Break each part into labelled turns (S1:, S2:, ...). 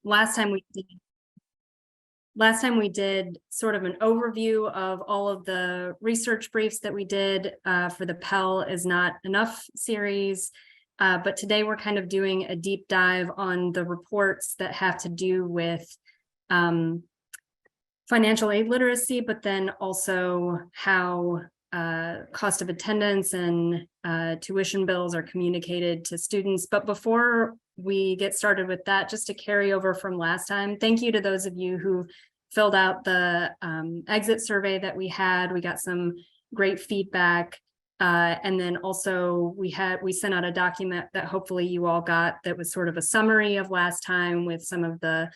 S1: last time we did sort of an overview of all of the research briefs that we did for the Pell Is Not Enough series. But today we're kind of doing a deep dive on the reports that have to do with financial aid literacy, but then also how cost of attendance and tuition bills are communicated to students. But before we get started with that, just to carry over from last time, thank you to those of you who filled out the exit survey that we had. We got some great feedback. And then also we sent out a document that hopefully you all got that was sort of a summary of last time with some of the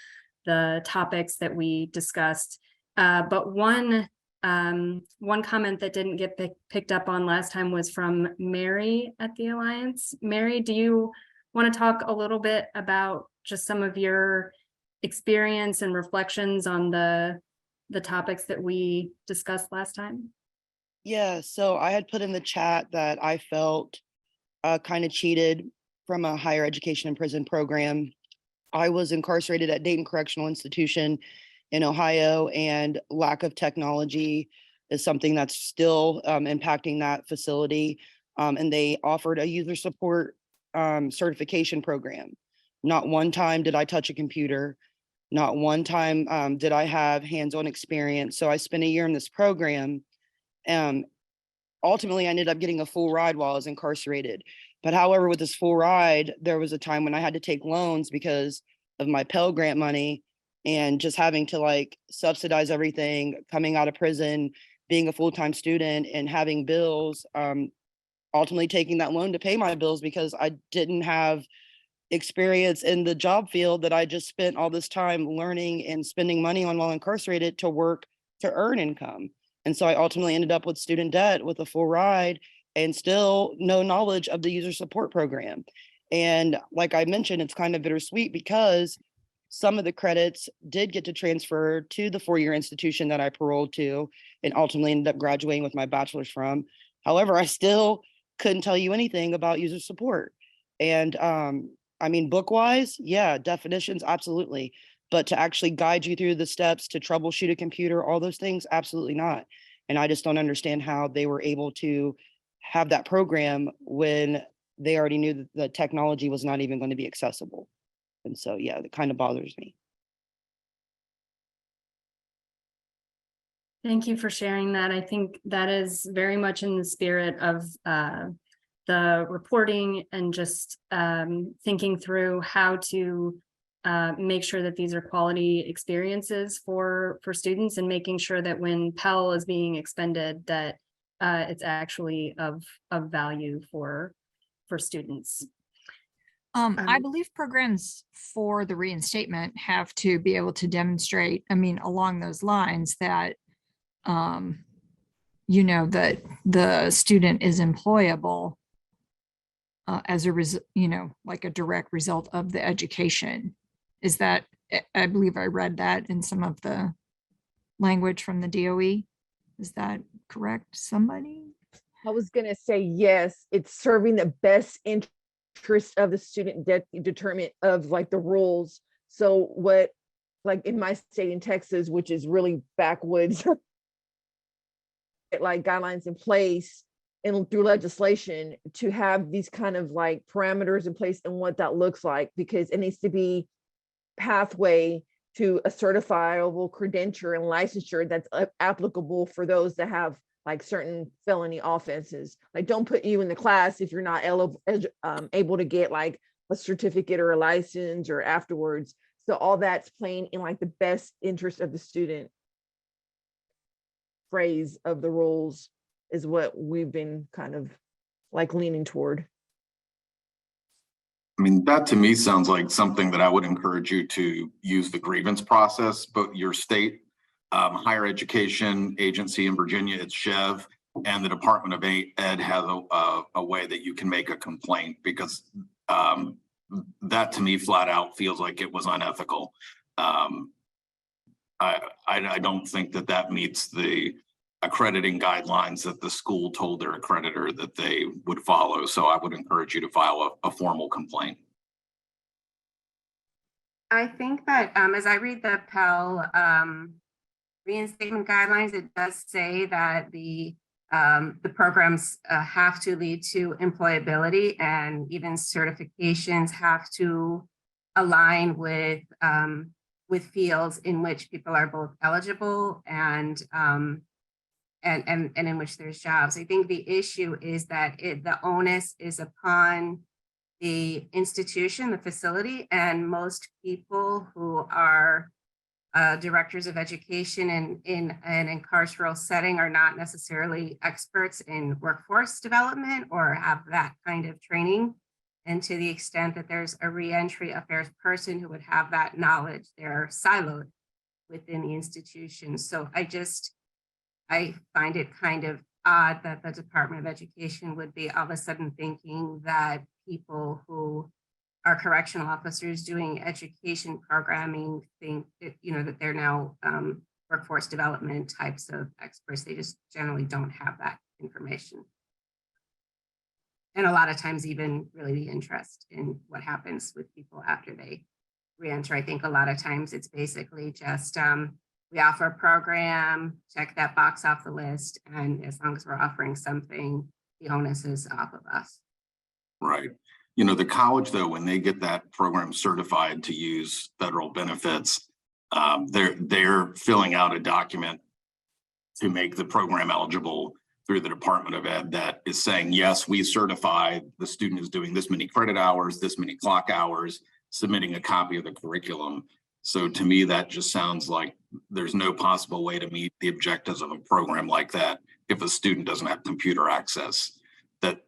S1: topics that we discussed. But one comment that didn't get picked up on last time was from Mary at the Alliance. Mary, do you want to talk a little bit about just some of your experience and reflections on the topics that we discussed last time?
S2: Yeah, so I had put in the chat that I felt kind of cheated from a higher education and prison program. I was incarcerated at Dayton Correctional Institution in Ohio, and lack of technology is something that's still impacting that facility. And they offered a user support certification program. Not one time did I touch a computer. Not one time did I have hands-on experience. So I spent a year in this program. Ultimately, I ended up getting a full ride while I was incarcerated. But however, with this full ride, there was a time when I had to take loans because of my Pell Grant money, and just having to like subsidize everything, coming out of prison, being a full-time student and having bills, ultimately taking that loan to pay my bills because I didn't have experience in the job field that I just spent all this time learning and spending money on while incarcerated to work to earn income. And so I ultimately ended up with student debt with a full ride and still no knowledge of the user support program. And like I mentioned, it's kind of bittersweet because some of the credits did get to transfer to the four-year institution that I paroled to and ultimately ended up graduating with my bachelor's from. However, I still couldn't tell you anything about user support. And I mean, book-wise, yeah, definitions, absolutely. But to actually guide you through the steps to troubleshoot a computer, all those things, absolutely not. And I just don't understand how they were able to have that program when they already knew that the technology was not even going to be accessible. And so, yeah, it kind of bothers me.
S1: Thank you for sharing that. I think that is very much in the spirit of the reporting and just thinking through how to make sure that these are quality experiences for students, and making sure that when Pell is being expended, that it's actually of value for students.
S3: I believe programs for the reinstatement have to be able to demonstrate, I mean, along those lines that, you know, that the student is employable as a result, you know, like a direct result of the education. Is that, I believe I read that in some of the language from the DOE. Is that correct? Somebody?
S4: I was going to say, yes, it's serving the best interest of the student determinant of like the rules. So what, like in my state in Texas, which is really backwoods, like guidelines in place and through legislation to have these kind of like parameters in place and what that looks like, because it needs to be pathway to a certifiable credential and licensure that's applicable for those that have like certain felony offenses. Like, don't put you in the class if you're not able to get like a certificate or a license or afterwards. So all that's playing in like the best interest of the student phrase of the rules is what we've been kind of like leaning toward.
S5: I mean, that to me sounds like something that I would encourage you to use the grievance process, but your state higher education agency in Virginia, it's SHEV, and the Department of Ed has a way that you can make a complaint, because that to me flat out feels like it was unethical. I don't think that meets the accrediting guidelines that the school told their accreditor that they would follow. So I would encourage you to file a formal complaint.
S6: I think that as I read the Pell reinstatement guidelines, it does say that the programs have to lead to employability, and even certifications have to align with fields in which people are both eligible and in which there's jobs. I think the issue is that the onus is upon the institution, the facility, and most people who are directors of education in an carceral setting are not necessarily experts in workforce development or have that kind of training. And to the extent that there's a reentry affairs person who would have that knowledge, they're siloed within the institution. So I find it kind of odd that the Department of Education would be all of a sudden thinking that people who are correctional officers doing education programming think that, that they're now workforce development types of experts. They just generally don't have that information. And a lot of times even really the interest in what happens with people after they reenter. I think a lot of times it's basically just we offer a program, check that box off the list, and as long as we're offering something, the onus is off of us.
S5: Right. The college, though, when they get that program certified to use federal benefits, they're filling out a document to make the program eligible through the Department of Ed that is saying, yes, we certify the student is doing this many credit hours, this many clock hours, submitting a copy of the curriculum. So to me, that just sounds like there's no possible way to meet the objectives of a program like that if a student doesn't have computer access. That,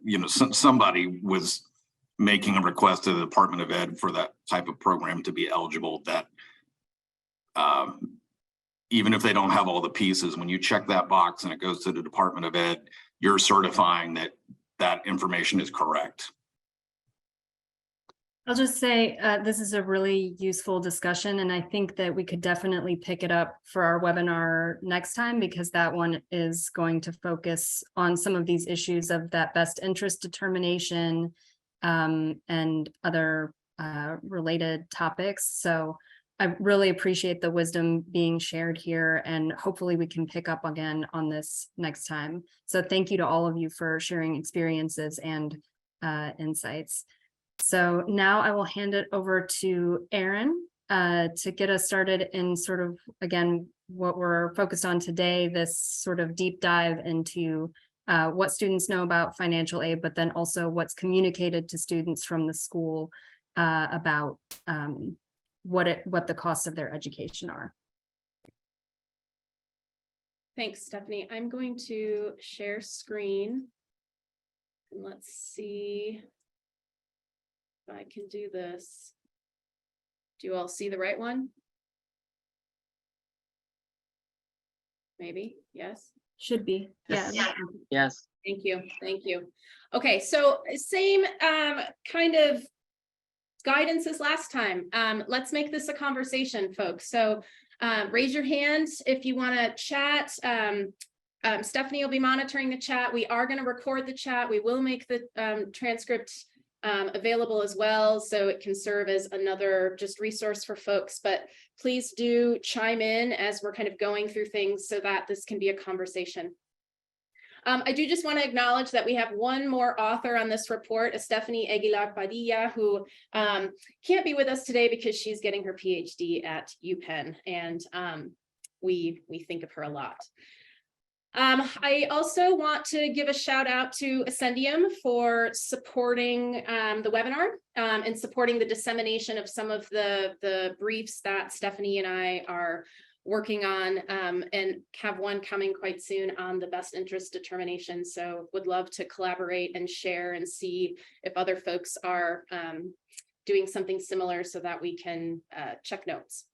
S5: somebody was making a request to the Department of Ed for that type of program to be eligible, that even if they don't have all the pieces, when you check that box and it goes to the Department of Ed, you're certifying that that information is correct.
S1: I'll just say this is a really useful discussion, and I think that we could definitely pick it up for our webinar next time, because that one is going to focus on some of these issues of that best interest determination and other related topics. So I really appreciate the wisdom being shared here, and hopefully we can pick up again on this next time. So thank you to all of you for sharing experiences and insights. So now I will hand it over to Erin to get us started in sort of, again, what we're focused on today, this sort of deep dive into what students know about financial aid, but then also what's communicated to students from the school about what the costs of their education are.
S7: Thanks, Stephanie. I'm going to share screen. And let's see if I can do this. Do you all see the right one? Maybe, yes?
S1: Should be, yeah.
S8: Yes.
S7: Thank you, thank you. Okay, so same kind of guidance as last time. Let's make this a conversation, folks. So raise your hand if you want to chat. Stephanie will be monitoring the chat. We are going to record the chat. We will make the transcript available as well, so it can serve as another just resource for folks. But please do chime in as we're kind of going through things so that this can be a conversation. I do just want to acknowledge that we have one more author on this report, Stephanie Aguilar Padilla, who can't be with us today because she's getting her PhD at UPenn, and we think of her a lot. I also want to give a shout out to Ascendium for supporting the webinar and supporting the dissemination of some of the briefs that Stephanie and I are working on, and have one coming quite soon on the best interest determination. So would love to collaborate and share and see if other folks are doing something similar so that we can check notes.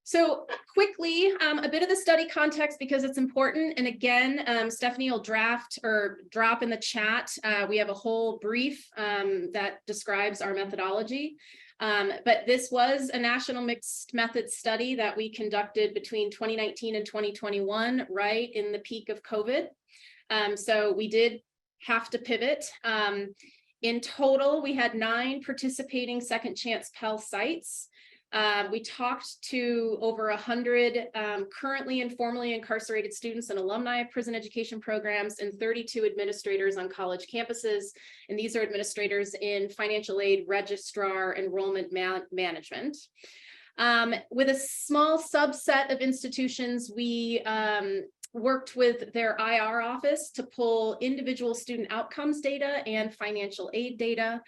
S7: So quickly, a bit of the study context because it's important. And again, Stephanie will draft or drop in the chat. We have a whole brief that describes our methodology. But this was a national mixed methods study that we conducted between 2019 and 2021, right in the peak of COVID. So we did have to pivot. In total, we had 9 participating second chance Pell sites. We talked to over 100 currently and formerly incarcerated students and alumni of prison education programs and 32 administrators on college campuses. And these are administrators in financial aid, registrar, enrollment management. With a small subset of institutions, we worked with their IR office to pull individual student outcomes data and financial aid data.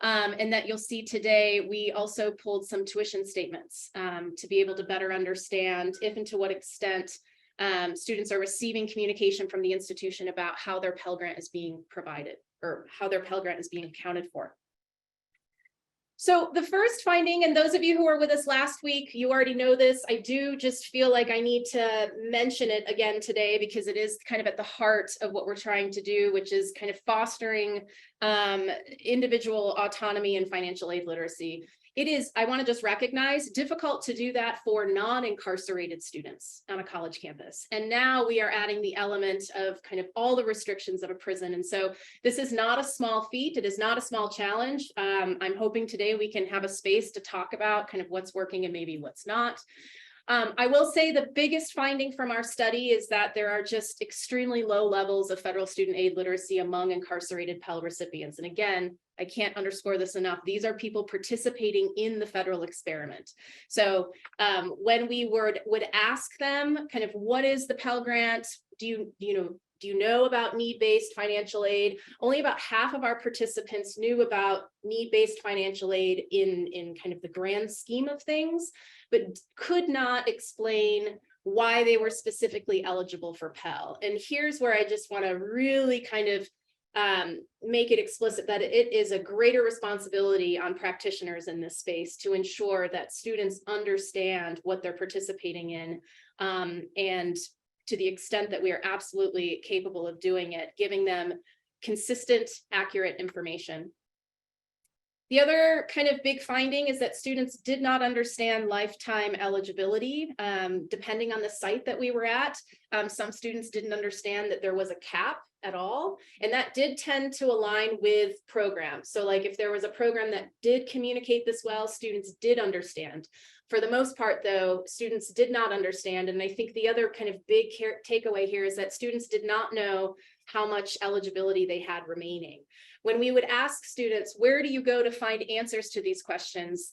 S7: And that you'll see today, we also pulled some tuition statements to be able to better understand if and to what extent students are receiving communication from the institution about how their Pell Grant is being provided or how their Pell Grant is being accounted for. So the first finding, and those of you who were with us last week, you already know this. I do just feel like I need to mention it again today because it is kind of at the heart of what we're trying to do, which is kind of fostering individual autonomy and financial aid literacy. It is, I want to just recognize, difficult to do that for non-incarcerated students on a college campus. And now we are adding the element of kind of all the restrictions of a prison. And so this is not a small feat. It is not a small challenge. I'm hoping today we can have a space to talk about kind of what's working and maybe what's not. I will say the biggest finding from our study is that there are just extremely low levels of federal student aid literacy among incarcerated Pell recipients. And again, I can't underscore this enough. These are people participating in the federal experiment. So when we would ask them kind of what is the Pell Grant? Do you know about need-based financial aid? Only about half of our participants knew about need-based financial aid in kind of the grand scheme of things, but could not explain why they were specifically eligible for Pell. And here's where I just want to really kind of make it explicit that it is a greater responsibility on practitioners in this space to ensure that students understand what they're participating in, and to the extent that we are absolutely capable of doing it, giving them consistent, accurate information. The other kind of big finding is that students did not understand lifetime eligibility, depending on the site that we were at. Some students didn't understand that there was a cap at all, and that did tend to align with programs. So like if there was a program that did communicate this well, students did understand. For the most part, though, students did not understand. And I think the other kind of big takeaway here is that students did not know how much eligibility they had remaining. When we would ask students, where do you go to find answers to these questions?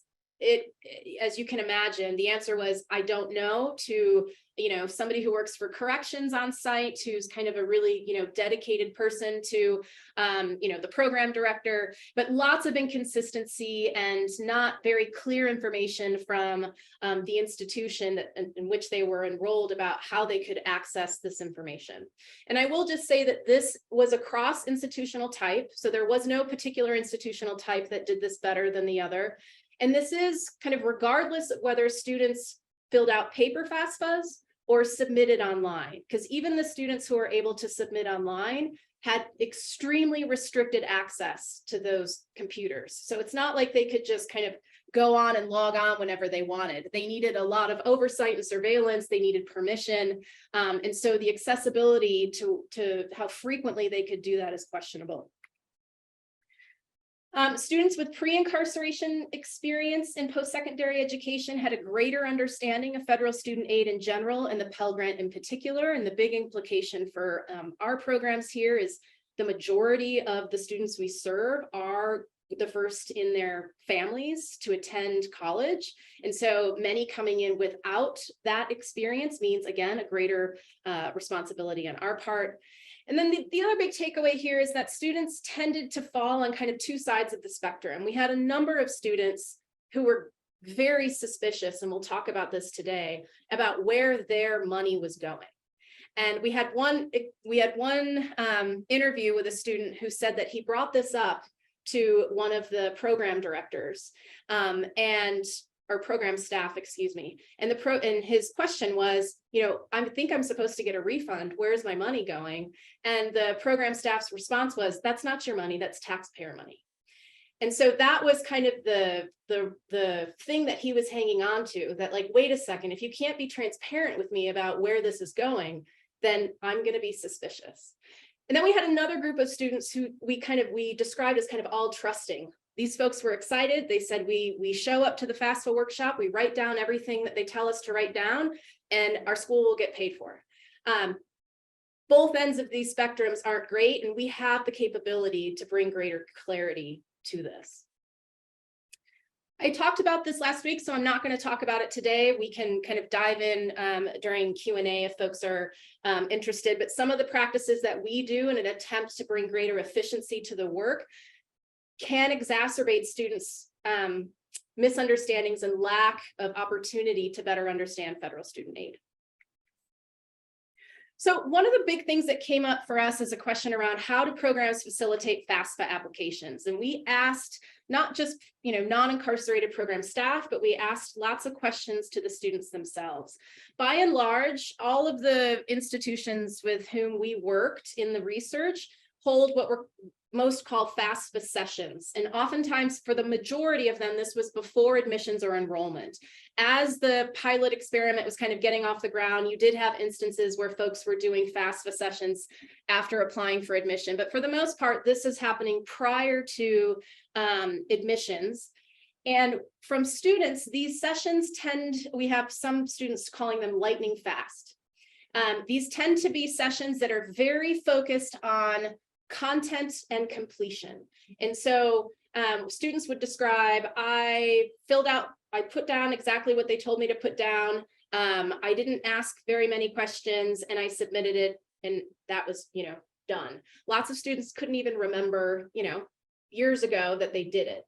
S7: As you can imagine, the answer was, I don't know, to somebody who works for corrections on site, who's kind of a really dedicated person, to the program director, but lots of inconsistency and not very clear information from the institution in which they were enrolled about how they could access this information. And I will just say that this was across institutional type, so there was no particular institutional type that did this better than the other. And this is kind of regardless of whether students filled out paper FAFSAs or submitted online, because even the students who are able to submit online had extremely restricted access to those computers. So it's not like they could just kind of go on and log on whenever they wanted. They needed a lot of oversight and surveillance. They needed permission. And so the accessibility to how frequently they could do that is questionable. Students with pre-incarceration experience in post-secondary education had a greater understanding of federal student aid in general and the Pell Grant in particular. And the big implication for our programs here is the majority of the students we serve are the first in their families to attend college. And so many coming in without that experience means, again, a greater responsibility on our part. And then the other big takeaway here is that students tended to fall on kind of two sides of the spectrum. We had a number of students who were very suspicious, and we'll talk about this today, about where their money was going. And we had one interview with a student who said that he brought this up to one of the program directors or program staff, excuse me. And his question was, I think I'm supposed to get a refund. Where's my money going? And the program staff's response was, that's not your money, that's taxpayer money. And so that was kind of the thing that he was hanging on to, that like, wait a second, if you can't be transparent with me about where this is going, then I'm going to be suspicious. And then we had another group of students who we described as kind of all trusting. These folks were excited. They said, we show up to the FAFSA workshop, we write down everything that they tell us to write down, and our school will get paid for. Both ends of these spectrums aren't great, and we have the capability to bring greater clarity to this. I talked about this last week, so I'm not going to talk about it today. We can kind of dive in during Q&A if folks are interested, but some of the practices that we do in an attempt to bring greater efficiency to the work can exacerbate students' misunderstandings and lack of opportunity to better understand federal student aid. So one of the big things that came up for us is a question around how do programs facilitate FAFSA applications? And we asked not just non-incarcerated program staff, but we asked lots of questions to the students themselves. By and large, all of the institutions with whom we worked in the research hold what were most called FAFSA sessions. And oftentimes for the majority of them, this was before admissions or enrollment. As the pilot experiment was kind of getting off the ground, you did have instances where folks were doing FAFSA sessions after applying for admission. But for the most part, this is happening prior to admissions. And from students, these sessions we have some students calling them lightning fast. These tend to be sessions that are very focused on content and completion. And so students would describe, I put down exactly what they told me to put down. I didn't ask very many questions and I submitted it, and that was, done. Lots of students couldn't even remember, years ago that they did it.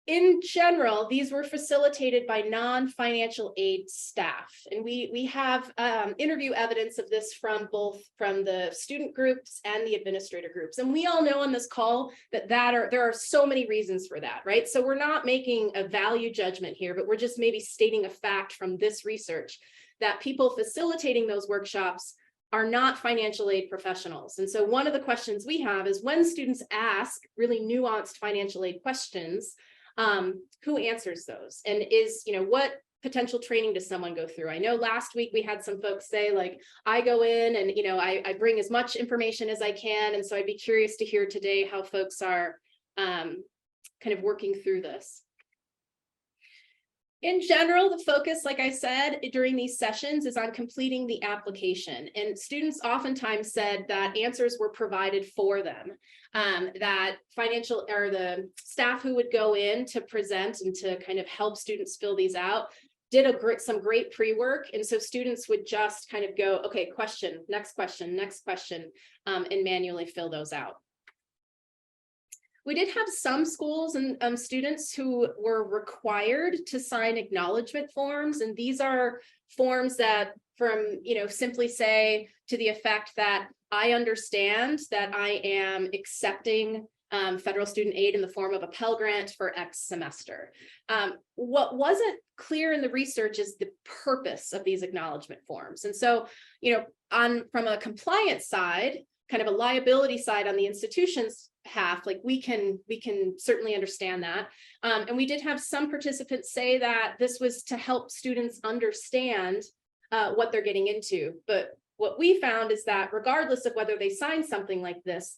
S7: In general, these were facilitated by non-financial aid staff. And we have interview evidence of this from the student groups and the administrator groups. And we all know on this call that there are so many reasons for that, right? So we're not making a value judgment here, but we're just maybe stating a fact from this research that people facilitating those workshops are not financial aid professionals. And so one of the questions we have is when students ask really nuanced financial aid questions, who answers those? And what potential training does someone go through? I know last week we had some folks say, like, I go in and, I bring as much information as I can. And so I'd be curious to hear today how folks are kind of working through this. In general, the focus, like I said, during these sessions is on completing the application. And students oftentimes said that answers were provided for them, that the staff who would go in to present and to kind of help students fill these out did some great pre-work. And so students would just kind of go, okay, question, next question, and manually fill those out. We did have some schools and students who were required to sign acknowledgement forms. And these are forms that simply say to the effect that I understand that I am accepting federal student aid in the form of a Pell Grant for X semester. What wasn't clear in the research is the purpose of these acknowledgement forms. And so, from a compliance side, kind of a liability side on the institution's half, like we can certainly understand that. And we did have some participants say that this was to help students understand what they're getting into. But what we found is that regardless of whether they signed something like this,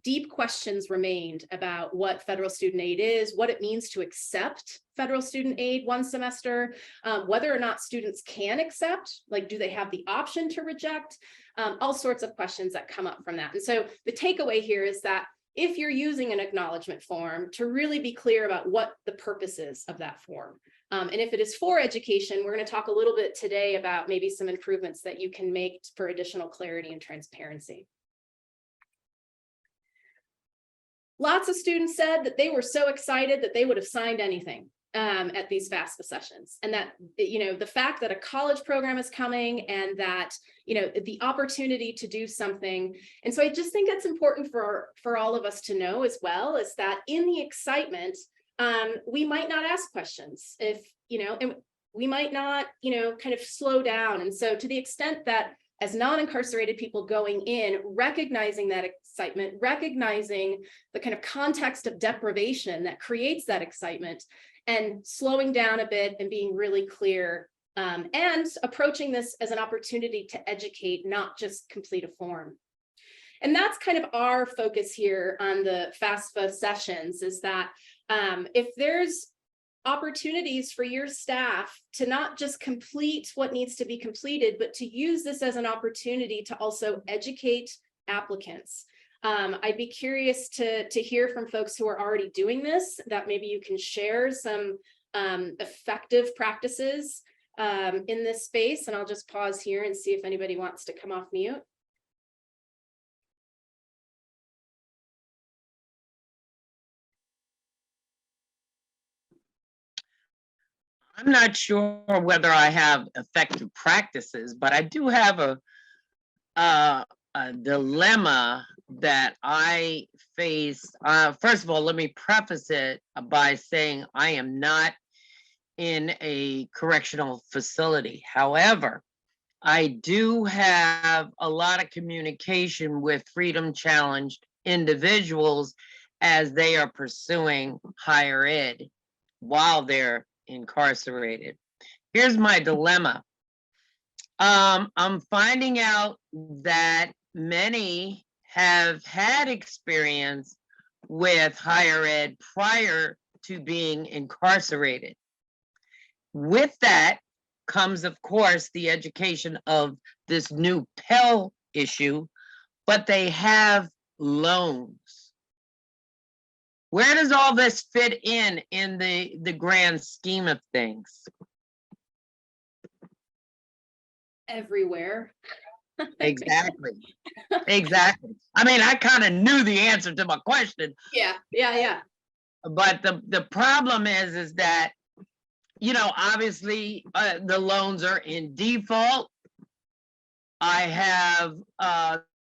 S7: deep questions remained about what federal student aid is, what it means to accept federal student aid one semester, whether or not students can accept, like do they have the option to reject, all sorts of questions that come up from that. And so the takeaway here is that if you're using an acknowledgement form, to really be clear about what the purpose is of that form. And if it is for education, we're going to talk a little bit today about maybe some improvements that you can make for additional clarity and transparency. Lots of students said that they were so excited that they would have signed anything at these FAFSA sessions, and that the fact that a college program is coming and that the opportunity to do something. And so I just think it's important for all of us to know as well, is that in the excitement, we might not ask questions and we might not kind of slow down. And so to the extent that as non-incarcerated people going in, recognizing that excitement, recognizing the kind of context of deprivation that creates that excitement, and slowing down a bit and being really clear and approaching this as an opportunity to educate, not just complete a form. And that's kind of our focus here on the FAFSA sessions, is that if there's opportunities for your staff to not just complete what needs to be completed, but to use this as an opportunity to also educate applicants. I'd be curious to hear from folks who are already doing this, that maybe you can share some effective practices in this space. And I'll just pause here and see if anybody wants to come off mute.
S8: I'm not sure whether I have effective practices, but I do have a dilemma that I face. First of all, let me preface it by saying I am not in a correctional facility. However, I do have a lot of communication with freedom challenged individuals as they are pursuing higher ed while they're incarcerated. Here's my dilemma. I'm finding out that many have had experience with higher ed prior to being incarcerated. With that comes, of course, the education of this new Pell issue, but they have loans. Where does all this fit in the grand scheme of things?
S7: Everywhere.
S8: Exactly. Exactly. I mean, I kind of knew the answer to my question.
S7: Yeah.
S8: But the problem is that, you know, obviously the loans are in default. I have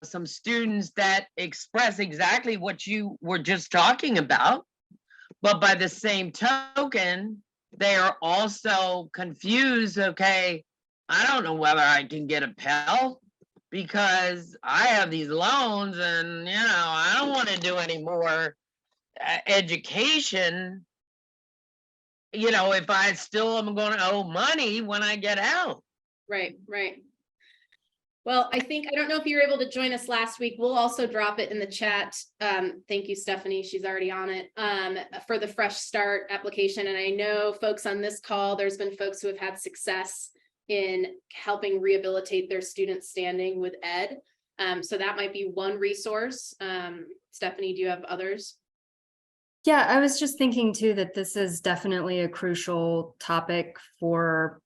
S8: some students that express exactly what you were just talking about, but by the same token, they are also confused. Okay, I don't know whether I can get a Pell because I have these loans and, you know, I don't want to do any more education, you know, if I still am going to owe money when I get out.
S7: Right. Well, I don't know if you were able to join us last week. We'll also drop it in the chat. Thank you, Stephanie. She's already on it for the Fresh Start application. And I know folks on this call, there's been folks who have had success in helping rehabilitate their student standing with ed. So that might be one resource. Stephanie, do you have others?
S1: Yeah, I was just thinking too that this is definitely a crucial topic for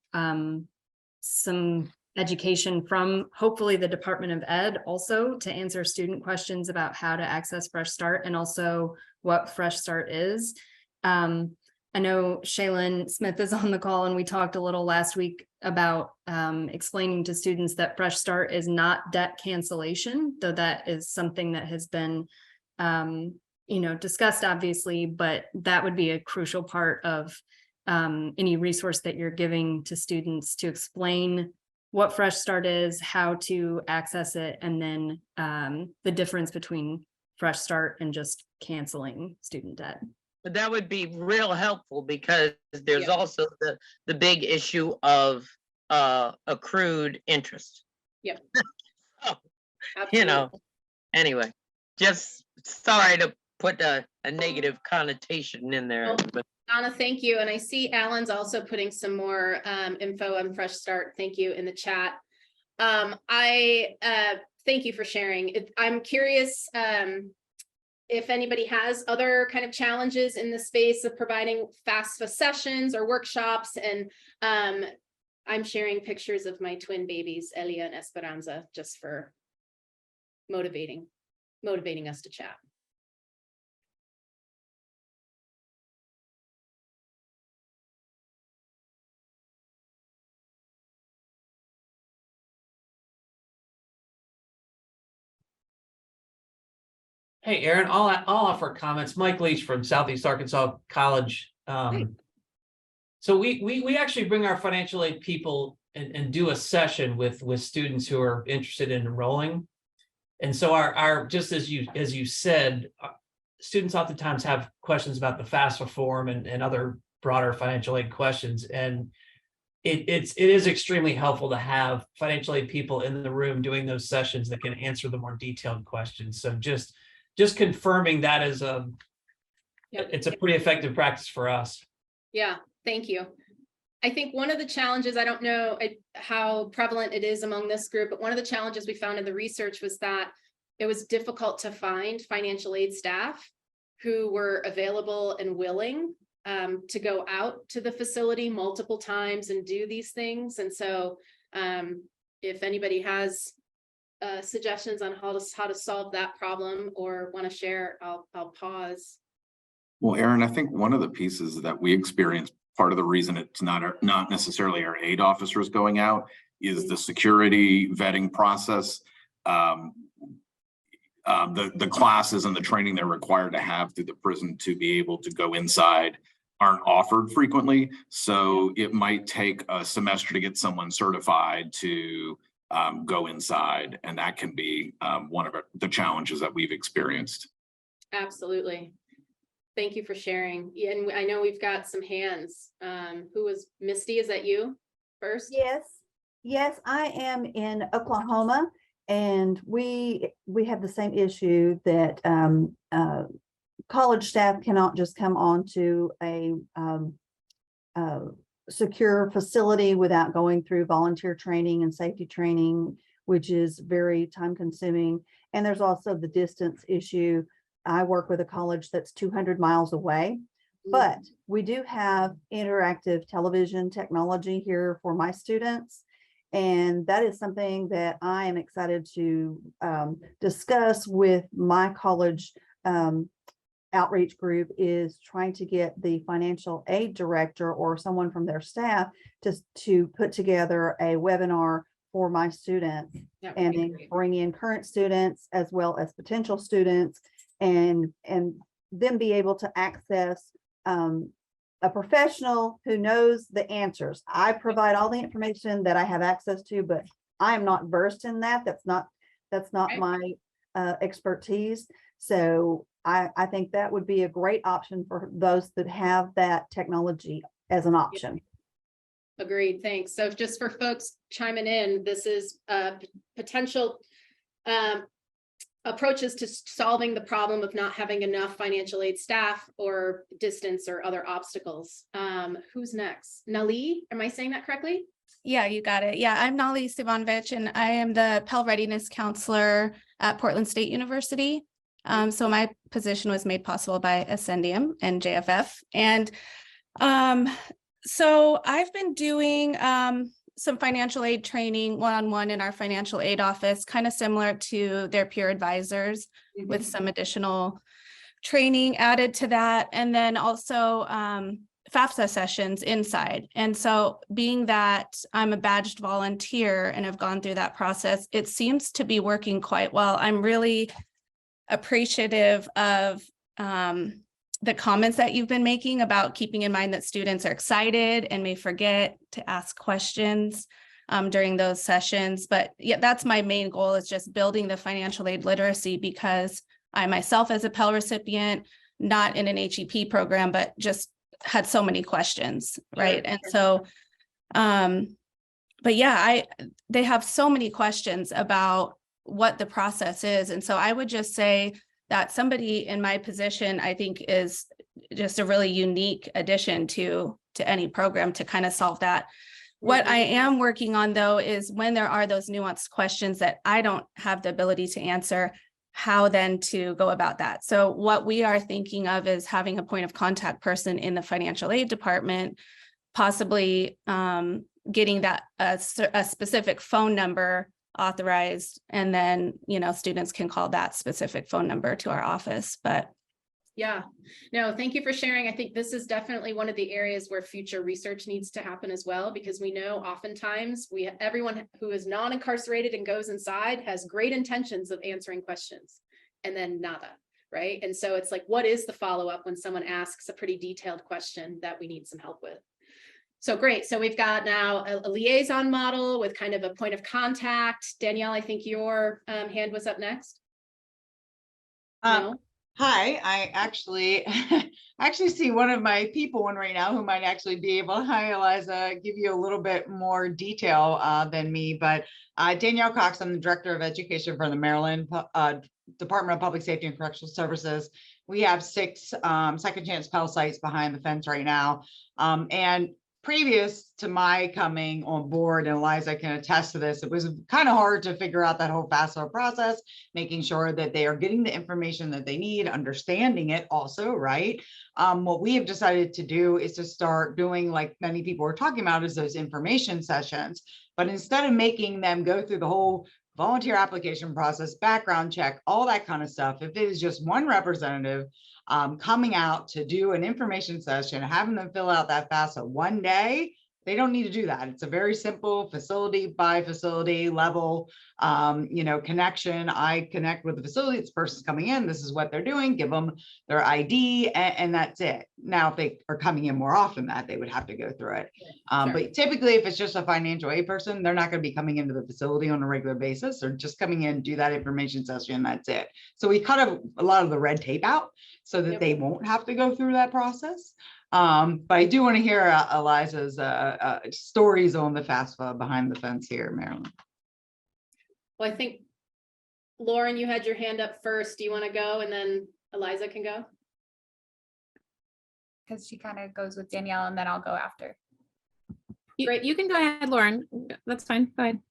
S1: some education from hopefully the Department of Ed also to answer student questions about how to access Fresh Start and also what Fresh Start is. I know Shaylin Smith is on the call and we talked a little last week about explaining to students that Fresh Start is not debt cancellation, though that is something that has been discussed obviously, but that would be a crucial part of any resource that you're giving to students to explain what Fresh Start is, how to access it, and then the difference between Fresh Start and just canceling student debt.
S8: But that would be real helpful because there's also the big issue of accrued interest.
S7: Yep.
S8: So, you know, anyway, just sorry to put a negative connotation in there.
S7: Well,
S8: but
S7: Donna, thank you. And I see Alan's also putting some more info on Fresh Start. Thank you in the chat. I thank you for sharing. I'm curious if anybody has other kind of challenges in the space of providing FAFSA sessions or workshops. And I'm sharing pictures of my twin babies, Elia and Esperanza, just for motivating us to chat.
S9: Hey, Aaron, I'll offer comments. Mike Leach from Southeast Arkansas College. So we actually bring our financial aid people and do a session with students who are interested in enrolling. And so our just as you said, students oftentimes have questions about the FAFSA form and other broader financial aid questions. And it is extremely helpful to have financial aid people in the room doing those sessions that can answer the more detailed questions. So just confirming that is
S7: Yep.
S9: it's a pretty effective practice for us.
S7: Yeah, thank you. I think one of the challenges, I don't know how prevalent it is among this group, but one of the challenges we found in the research was that it was difficult to find financial aid staff who were available and willing to go out to the facility multiple times and do these things. And so if anybody has suggestions on how to solve that problem or want to share, I'll pause.
S5: Well, Aaron, I think one of the pieces that we experience, part of the reason it's not necessarily our aid officers going out, is the security vetting process. The classes and the training they're required to have through the prison to be able to go inside aren't offered frequently. So it might take a semester to get someone certified to go inside. And that can be one of the challenges that we've experienced.
S7: Absolutely. Thank you for sharing. And I know we've got some hands. Who was Misty? Is that you first?
S10: Yes, I am in Oklahoma, and we have the same issue that college staff cannot just come on to a secure facility without going through volunteer training and safety training, which is very time consuming. And there's also the distance issue. I work with a college that's 200 miles away, but we do have interactive television technology here for my students. And that is something that I am excited to discuss with my college outreach group, is trying to get the financial aid director or someone from their staff to put together a webinar for my students, and then bring in current students as well as potential students, and then be able to access a professional who knows the answers. I provide all the information that I have access to, but I am not versed in that. That's not my expertise. So I think that would be a great option for those that have that technology as an option.
S7: Agreed. Thanks. So just for folks chiming in, this is potential approaches to solving the problem of not having enough financial aid staff or distance or other obstacles. Who's next? Nali, am I saying that correctly?
S11: Yeah, you got it. Yeah, I'm Nali Sivanovich, and I am the Pell Readiness Counselor at Portland State University. So my position was made possible by Ascendium and JFF. And so I've been doing some financial aid training one-on-one in our financial aid office, kind of similar to their peer advisors, with some additional training added to that. And then also FAFSA sessions inside. And so being that I'm a badged volunteer and have gone through that process, it seems to be working quite well. I'm really appreciative of the comments that you've been making about keeping in mind that students are excited and may forget to ask questions during those sessions. But yeah, that's my main goal, is just building the financial aid literacy, because I myself, as a Pell recipient, not in an HEP program, but just had so many questions, right? And so, but yeah, they have so many questions about what the process is. And so I would just say that somebody in my position, I think, is just a really unique addition to any program to kind of solve that. What I am working on, though, is when there are those nuanced questions that I don't have the ability to answer, how then to go about that. So what we are thinking of is having a point of contact person in the financial aid department, possibly getting that a specific phone number authorized, and then, you know, students can call that specific phone number to our office. But
S7: yeah, no, thank you for sharing. I think this is definitely one of the areas where future research needs to happen as well, because we know oftentimes everyone who is non-incarcerated and goes inside has great intentions of answering questions, and then nada, right? And so it's like, what is the follow-up when someone asks a pretty detailed question that we need some help with? So great. So we've got now a liaison model with kind of a point of contact. Danielle, I think your hand was up next.
S12: No? Hi, I actually actually see one of my people on right now who might actually be able, hi Eliza, give you a little bit more detail than me, but Danielle Cox, I'm the Director of Education for the Maryland Department of Public Safety and Correctional Services. We have 6 second chance Pell sites behind the fence right now. And previous to my coming on board, and Eliza can attest to this, it was kind of hard to figure out that whole FAFSA process, making sure that they are getting the information that they need, understanding it also, right? What we have decided to do is to start doing, like many people are talking about, is those information sessions. But instead of making them go through the whole volunteer application process, background check, all that kind of stuff, if it is just one representative coming out to do an information session, having them fill out that FAFSA one day, they don't need to do that. It's a very simple facility by facility level, connection. I connect with the facility. This person's coming in. This is what they're doing. Give them their ID, and that's it. Now, if they are coming in more often, that they would have to go through it. But typically, if it's just a financial aid person, they're not going to be coming into the facility on a regular basis. They're just coming in, do that information session, and that's it. So we cut a lot of the red tape out so that they won't have to go through that process. But I do want to hear Eliza's stories on the FAFSA behind the fence here, Maryland.
S7: Well, I think, Lauren, you had your hand up first. Do you want to go and then Eliza can go?
S13: Because she kind of goes with Danielle and then I'll go after.
S7: Great.
S13: You can go ahead, Lauren. That's fine. Go ahead.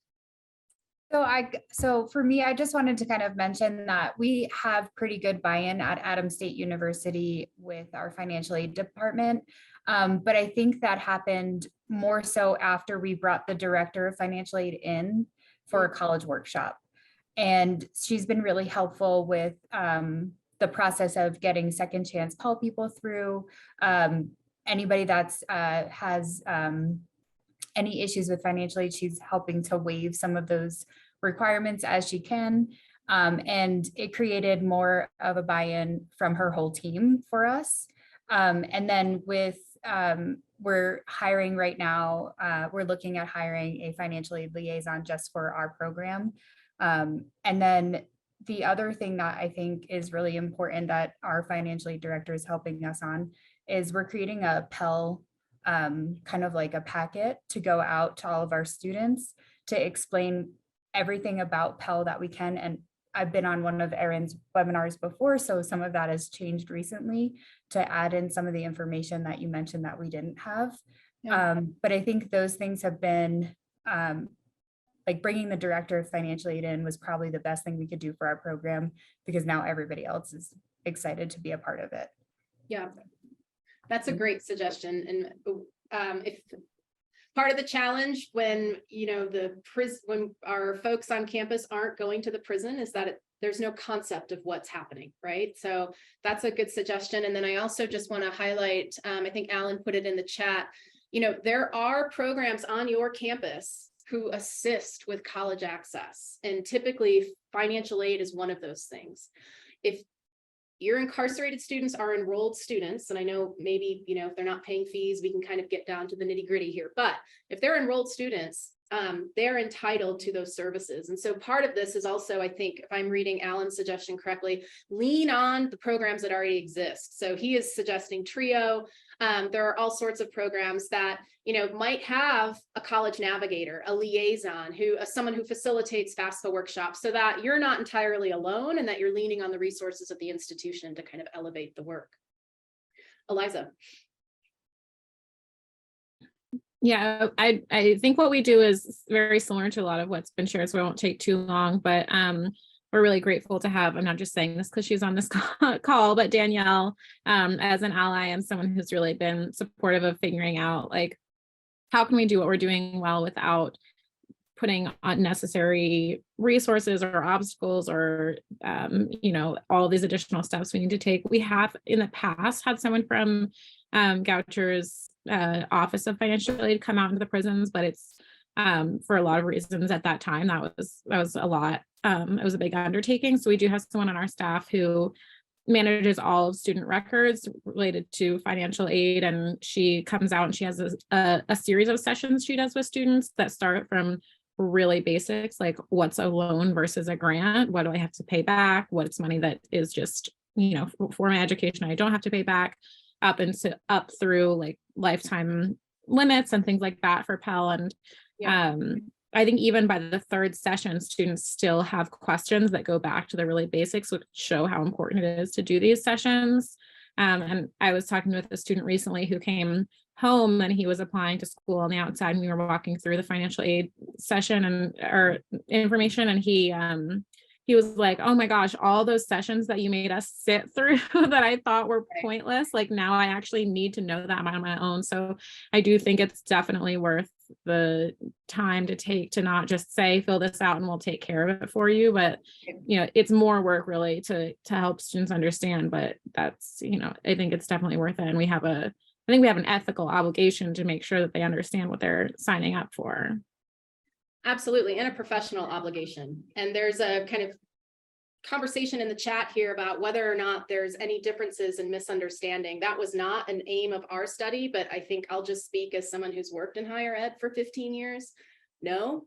S13: So for me, I just wanted to kind of mention that we have pretty good buy-in at Adams State University with our financial aid department. But I think that happened more so after we brought the director of financial aid in for a college workshop. And she's been really helpful with the process of getting second chance Pell people through. Anybody that's has any issues with financial aid, she's helping to waive some of those requirements as she can. And it created more of a buy-in from her whole team for us. And then with, we're hiring right now, we're looking at hiring a financial aid liaison just for our program. And then the other thing that I think is really important that our financial aid director is helping us on is we're creating a Pell kind of like a packet to go out to all of our students to explain everything about Pell that we can. And I've been on one of Erin's webinars before, so some of that has changed recently to add in some of the information that you mentioned that we didn't have. Yeah. But I think those things have been like bringing the director of financial aid in was probably the best thing we could do for our program, because now everybody else is excited to be a part of it.
S7: Yeah. That's a great suggestion. And if part of the challenge when, when our folks on campus aren't going to the prison is that there's no concept of what's happening, right? So that's a good suggestion. And then I also just want to highlight, I think Alan put it in the chat, there are programs on your campus who assist with college access. And typically financial aid is one of those things. If your incarcerated students are enrolled students, and I know maybe, if they're not paying fees, we can kind of get down to the nitty gritty here, but if they're enrolled students, they're entitled to those services. And so part of this is also, I think, if I'm reading Alan's suggestion correctly, lean on the programs that already exist. So he is suggesting TRIO. There are all sorts of programs that, might have a college navigator, a liaison, someone who facilitates FAFSA workshops so that you're not entirely alone and that you're leaning on the resources of the institution to kind of elevate the work. Eliza.
S13: Yeah, I think what we do is very similar to a lot of what's been shared, so I won't take too long, but we're really grateful to have, I'm not just saying this because she's on this call, but Danielle as an ally and someone who's really been supportive of figuring out, like, how can we do what we're doing well without putting unnecessary resources or obstacles or, all these additional steps we need to take. We have in the past had someone from Goucher's Office of Financial Aid come out into the prisons, but it's for a lot of reasons at that time, that was a lot. It was a big undertaking. So we do have someone on our staff who manages all of student records related to financial aid. And she comes out and she has a series of sessions she does with students that start from really basics, like what's a loan versus a grant? What do I have to pay back? What's money that is just
S14: for my education, I don't have to pay back up through like lifetime limits and things like that for Pell. And I think even by the third session, students still have questions that go back to the really basics, which show how important it is to do these sessions. And I was talking with a student recently who came home and he was applying to school on the outside, and we were walking through the financial aid session or information, and he was like, oh my gosh, all those sessions that you made us sit through that I thought were pointless, like now I actually need to know that on my own. So I do think it's definitely worth the time to take to not just say, fill this out and we'll take care of it for you, but it's more work really to help students understand. But that's, I think it's definitely worth it. And I think we have an ethical obligation to make sure that they understand what they're signing up for.
S7: Absolutely, and a professional obligation. And there's a kind of conversation in the chat here about whether or not there's any differences in misunderstanding. That was not an aim of our study, but I think I'll just speak as someone who's worked in higher ed for 15 years. No,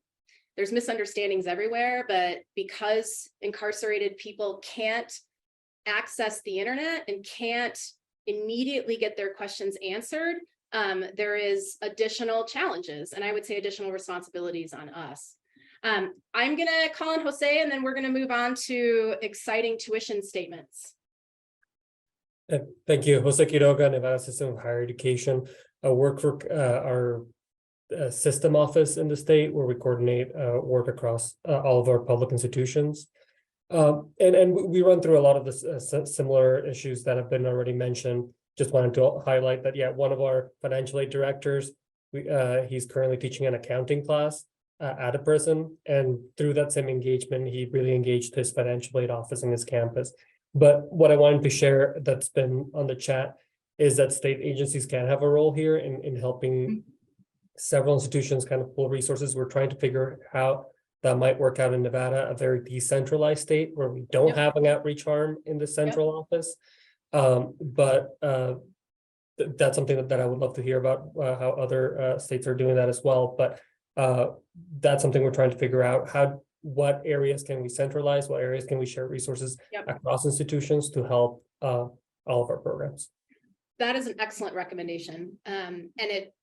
S7: there's misunderstandings everywhere, but because incarcerated people can't access the internet and can't immediately get their questions answered, there is additional challenges, and I would say additional responsibilities on us. I'm going to call on Jose, and then we're going to move on to exciting tuition statements.
S15: Thank you. Jose Quiroga, Nevada System of Higher Education. I work for our system office in the state, where we coordinate work across all of our public institutions. And we run through a lot of the similar issues that have been already mentioned. Just wanted to highlight that, one of our financial aid directors, he's currently teaching an accounting class at a prison. And through that same engagement, he really engaged his financial aid office in his campus. But what I wanted to share that's been on the chat is that state agencies can have a role here in helping several institutions kind of pull resources. We're trying to figure how that might work out in Nevada, a very decentralized state where we don't have an outreach arm in the central office. But that's something that I would love to hear about, how other states are doing that as well. But that's something we're trying to figure out. What areas can we centralize? What areas can we share resources across institutions to help all of our programs?
S7: That is an excellent recommendation. And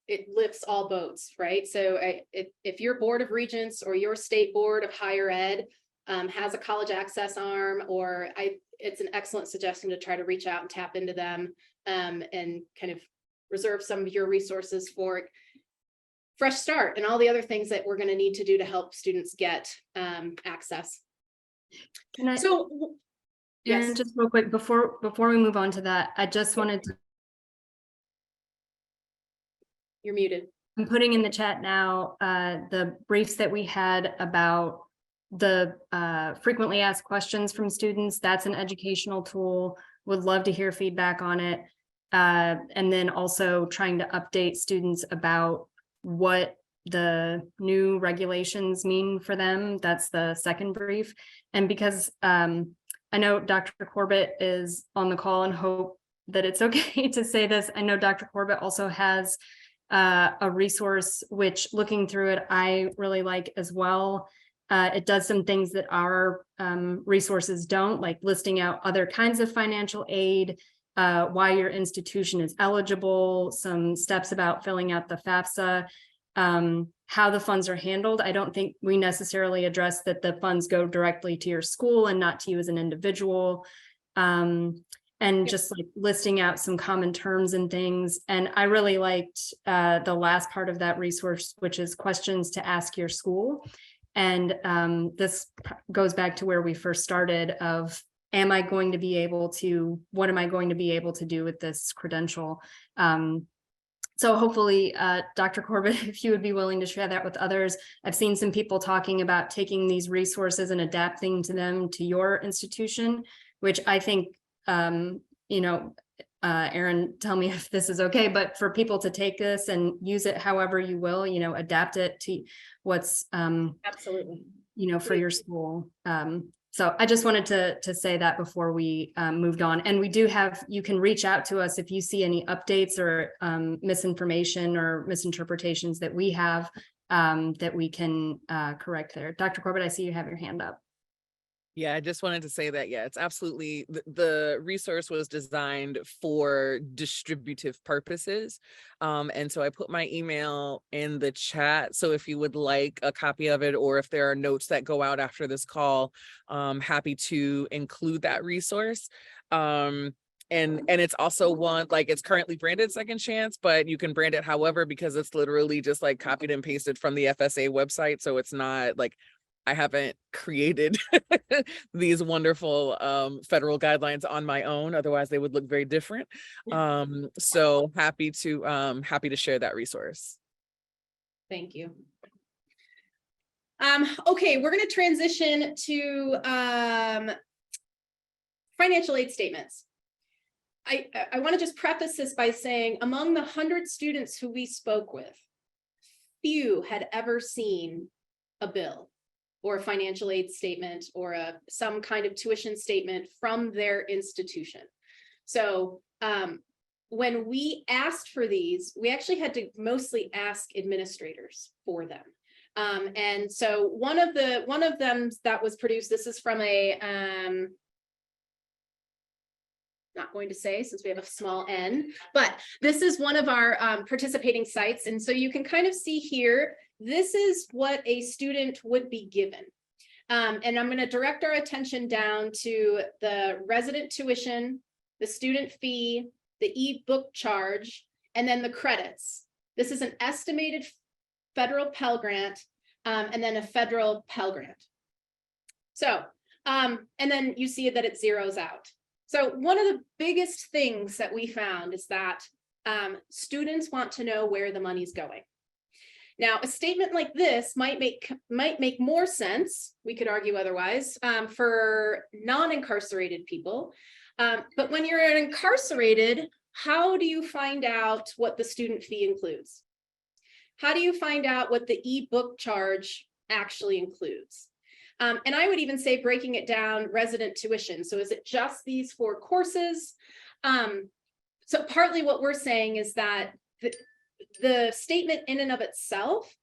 S7: it lifts all boats, right? So if your Board of Regents or your state board of higher ed has a college access arm, it's an excellent suggestion to try to reach out and tap into them and kind of reserve some of your resources for Fresh Start and all the other things that we're going to need to do to help students get access.
S1: Erin,
S7: Yes,
S1: just real quick before we move on to that, I just wanted to.
S7: You're muted.
S1: I'm putting in the chat now the briefs that we had about the frequently asked questions from students. That's an educational tool. Would love to hear feedback on it. And then also trying to update students about what the new regulations mean for them. That's the second brief. And because I know Dr. Corbett is on the call and hope that it's okay to say this, I know Dr. Corbett also has a resource which, looking through it, I really like as well. It does some things that our resources don't, like listing out other kinds of financial aid, why your institution is eligible, some steps about filling out the FAFSA, how the funds are handled. I don't think we necessarily address that the funds go directly to your school and not to you as an individual. And just like listing out some common terms and things. And I really liked the last part of that resource, which is questions to ask your school. And this goes back to where we first started of, what am I going to be able to do with this credential? So hopefully, Dr. Corbett, if you would be willing to share that with others. I've seen some people talking about taking these resources and adapting to them to your institution, which I think, Erin, tell me if this is okay, but for people to take this and use it however you will, adapt it to what's,
S7: absolutely,
S1: for your school. So I just wanted to say that before we moved on. And we do have, you can reach out to us if you see any updates or misinformation or misinterpretations that we have that we can correct there. Dr. Corbett, I see you have your hand up.
S16: Yeah, I just wanted to say that, yeah, it's absolutely, the resource was designed for distributive purposes. And so I put my email in the chat. So if you would like a copy of it, or if there are notes that go out after this call, happy to include that resource. And it's also one, like, it's currently branded Second Chance, but you can brand it however, because it's literally just like copied and pasted from the FSA website. So it's not like, I haven't created these wonderful federal guidelines on my own. Otherwise, they would look very different. So happy to share that resource.
S7: Thank you. Okay, we're going to transition to financial aid statements. I want to just preface this by saying, among the 100 students who we spoke with, few had ever seen a bill or a financial aid statement or some kind of tuition statement from their institution. So when we asked for these, we actually had to mostly ask administrators for them. And so one of them that was produced, this is from a, not going to say since we have a small n, but this is one of our participating sites. And so you can kind of see here, this is what a student would be given. And I'm going to direct our attention down to the resident tuition, the student fee, the e-book charge, and then the credits. This is an estimated federal Pell Grant, and then a federal Pell Grant. So, and then you see that it zeroes out. So one of the biggest things that we found is that students want to know where the money's going. Now, a statement like this might make more sense, we could argue otherwise, for non-incarcerated people. But when you're incarcerated, how do you find out what the student fee includes? How do you find out what the e-book charge actually includes? And I would even say breaking it down, resident tuition. So is it just these 4 courses? So partly what we're saying is that the statement in and of itself,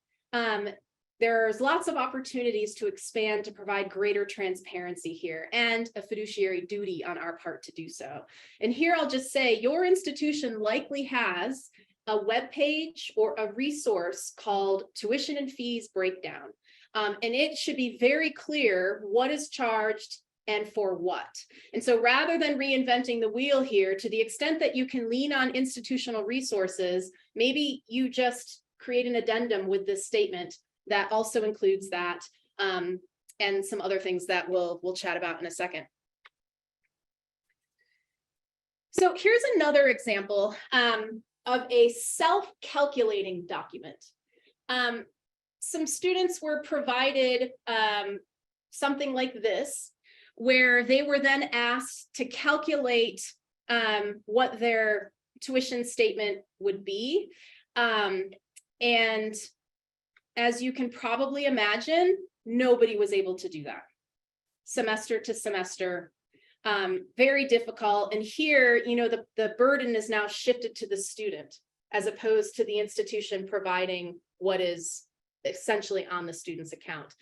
S7: there's lots of opportunities to expand to provide greater transparency here and a fiduciary duty on our part to do so. And here I'll just say your institution likely has a web page or a resource called Tuition and Fees Breakdown. And it should be very clear what is charged and for what. And so rather than reinventing the wheel here, to the extent that you can lean on institutional resources, maybe you just create an addendum with this statement that also includes that, and some other things that we'll chat about in a second. So here's another example of a self-calculating document. Some students were provided something like this, where they were then asked to calculate what their tuition statement would be. And as you can probably imagine, nobody was able to do that. Semester to semester, very difficult. And here, you know, the burden is now shifted to the student as opposed to the institution providing what is essentially on the student's account.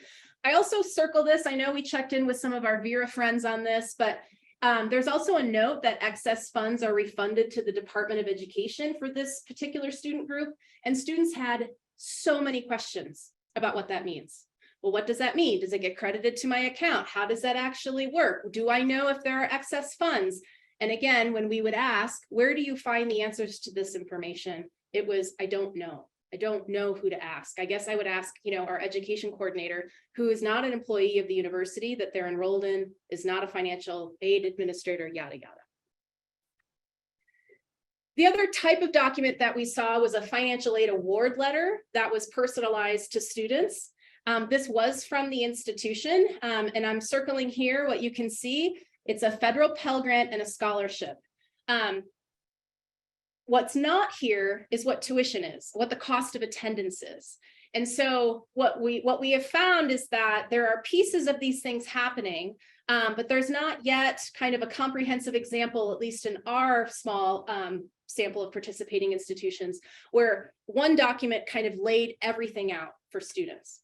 S7: I also circle this. I know we checked in with some of our Vera friends on this, but there's also a note that excess funds are refunded to the Department of Education for this particular student group. And students had so many questions about what that means. Well, what does that mean? Does it get credited to my account? How does that actually work? Do I know if there are excess funds? And again, when we would ask, where do you find the answers to this information? It was, I don't know. I don't know who to ask. I guess I would ask, you know, our education coordinator, who is not an employee of the university that they're enrolled in, is not a financial aid administrator, yada, yada. The other type of document that we saw was a financial aid award letter that was personalized to students. This was from the institution, and I'm circling here what you can see. It's a federal Pell Grant and a scholarship. What's not here is what tuition is, what the cost of attendance is. And so what we have found is that there are pieces of these things happening, but there's not yet kind of a comprehensive example, at least in our small sample of participating institutions, where one document kind of laid everything out for students.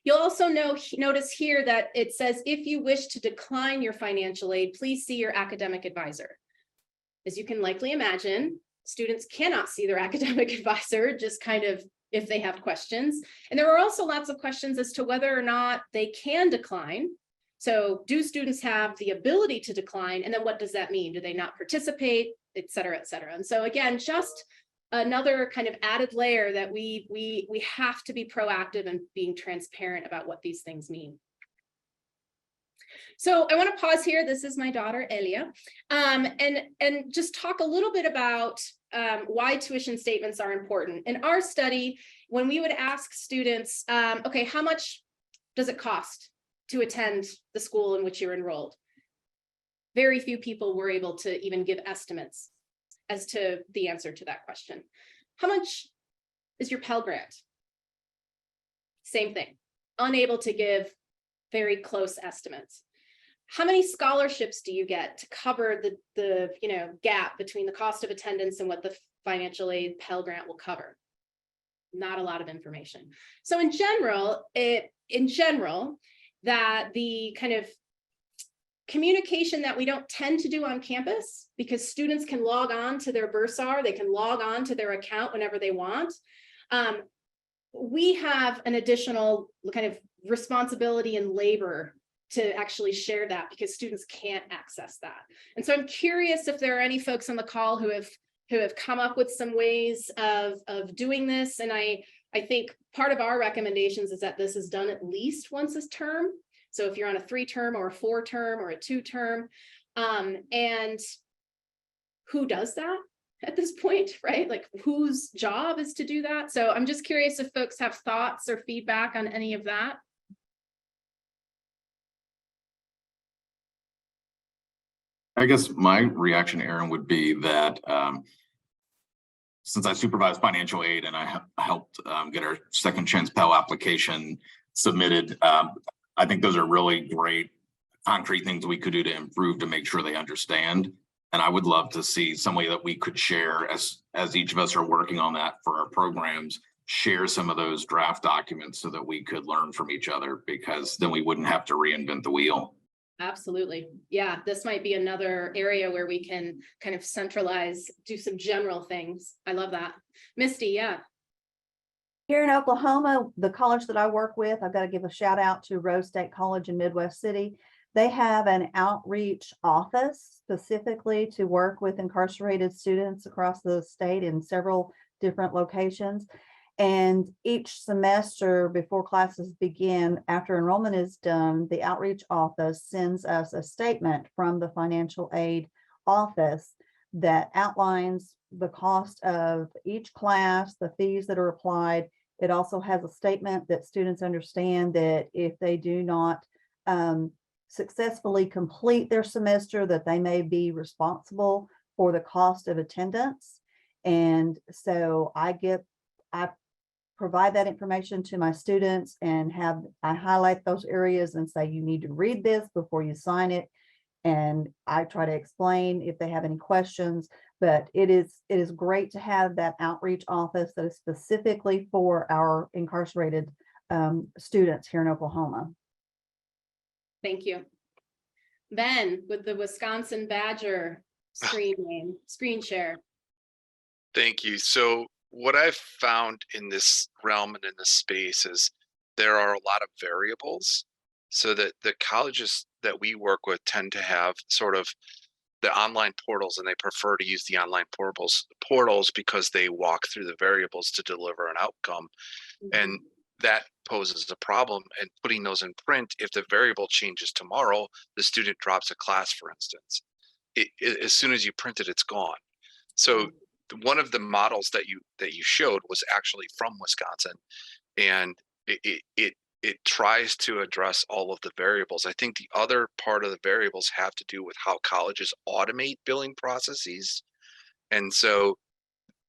S7: You'll also notice here that it says, if you wish to decline your financial aid, please see your academic advisor. As you can likely imagine, students cannot see their academic advisor, just kind of if they have questions. And there are also lots of questions as to whether or not they can decline. So do students have the ability to decline? And then what does that mean? Do they not participate, et cetera, et cetera? And so again, just another kind of added layer that we have to be proactive and being transparent about what these things mean. So I want to pause here. This is my daughter, Elia, and just talk a little bit about why tuition statements are important. In our study, when we would ask students, okay, how much does it cost to attend the school in which you're enrolled? Very few people were able to even give estimates as to the answer to that question. How much is your Pell Grant? Same thing, unable to give very close estimates. How many scholarships do you get to cover the gap between the cost of attendance and what the financial aid Pell Grant will cover? Not a lot of information. So in general, that the kind of communication that we don't tend to do on campus, because students can log on to their bursar, they can log on to their account whenever they want. We have an additional kind of responsibility and labor to actually share that, because students can't access that. And so I'm curious if there are any folks on the call who have come up with some ways of doing this. And I think part of our recommendations is that this is done at least once a term. So if you're on a 3-term or a 4-term or a 2-term, and who does that at this point, right? Like, whose job is to do that? So I'm just curious if folks have thoughts or feedback on any of that.
S5: I guess my reaction, Aaron, would be that since I supervise financial aid and I helped get our second chance Pell application submitted, I think those are really great concrete things we could do to improve to make sure they understand. And I would love to see some way that we could share, as each of us are working on that for our programs, share some of those draft documents so that we could learn from each other, because then we wouldn't have to reinvent the wheel.
S7: Absolutely. Yeah, this might be another area where we can kind of centralize, do some general things. I love that. Misty, yeah.
S10: Here in Oklahoma, the college that I work with, I've got to give a shout out to Rose State College in Midwest City. They have an outreach office specifically to work with incarcerated students across the state in several different locations. And each semester before classes begin, after enrollment is done, the outreach office sends us a statement from the financial aid office that outlines the cost of each class, the fees that are applied. It also has a statement that students understand that if they do not successfully complete their semester, that they may be responsible for the cost of attendance. And so I provide that information to my students and I highlight those areas and say, you need to read this before you sign it. And I try to explain if they have any questions, but it is great to have that outreach office that is specifically for our incarcerated students here in Oklahoma.
S7: Thank you. Ben, with the Wisconsin Badger screen share.
S17: Thank you. So what I've found in this realm and in this space is there are a lot of variables, so that the colleges that we work with tend to have sort of the online portals, and they prefer to use the online portals because they walk through the variables to deliver an outcome. And that poses a problem. And putting those in print, if the variable changes tomorrow, the student drops a class, for instance. As soon as you print it, it's gone. So one of the models that you showed was actually from Wisconsin, and it tries to address all of the variables. I think the other part of the variables have to do with how colleges automate billing processes. And so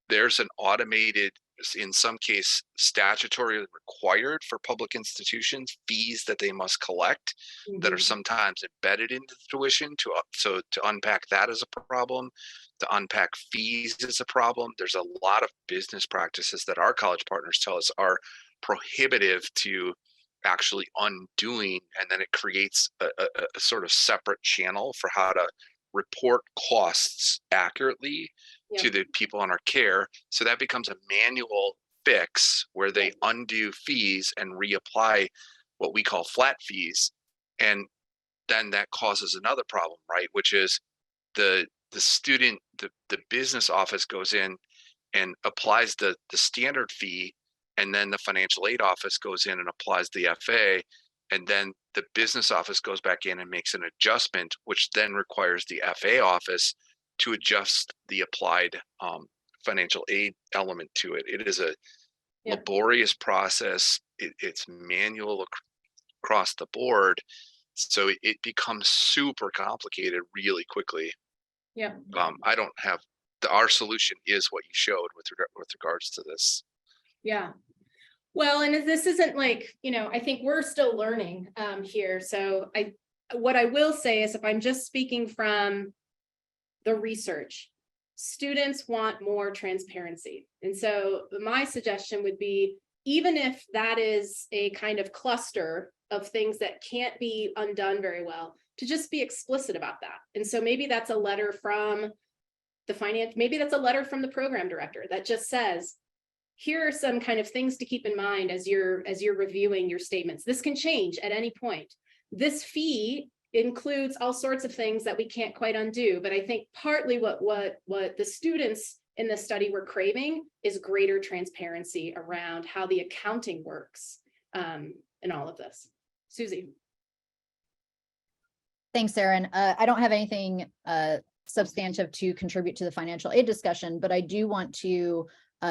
S17: there's an automated, in some case, statutorily required for public institutions, fees that they must collect that are sometimes embedded into the tuition. So to unpack that as a problem, to unpack fees is a problem. There's a lot of business practices that our college partners tell us are prohibitive to actually undoing, and then it creates a sort of separate channel for how to report costs accurately to the people in our care. So that becomes a manual fix where they undo fees and reapply what we call flat fees. And then that causes another problem, right? Which is the student, the business office goes in and applies the standard fee, and then the financial aid office goes in and applies the FA, and then the business office goes back in and makes an adjustment, which then requires the FA office to adjust the applied financial aid element to it. It is a laborious process. It's manual across the board, so it becomes super complicated really quickly.
S7: Yeah.
S17: I don't have our solution is what you showed with regards to this.
S7: Yeah. Well, and this isn't like, I think we're still learning here. So what I will say is, if I'm just speaking from the research, students want more transparency. And so my suggestion would be, even if that is a kind of cluster of things that can't be undone very well, to just be explicit about that. And so maybe that's a letter from maybe that's a letter from the program director that just says, here are some kind of things to keep in mind as you're reviewing your statements. This can change at any point. This fee includes all sorts of things that we can't quite undo. But I think partly what the students in this study were craving is greater transparency around how the accounting works in all of this. Susie.
S18: Thanks, Erin. I don't have anything substantive to contribute to the financial aid discussion, but I do want to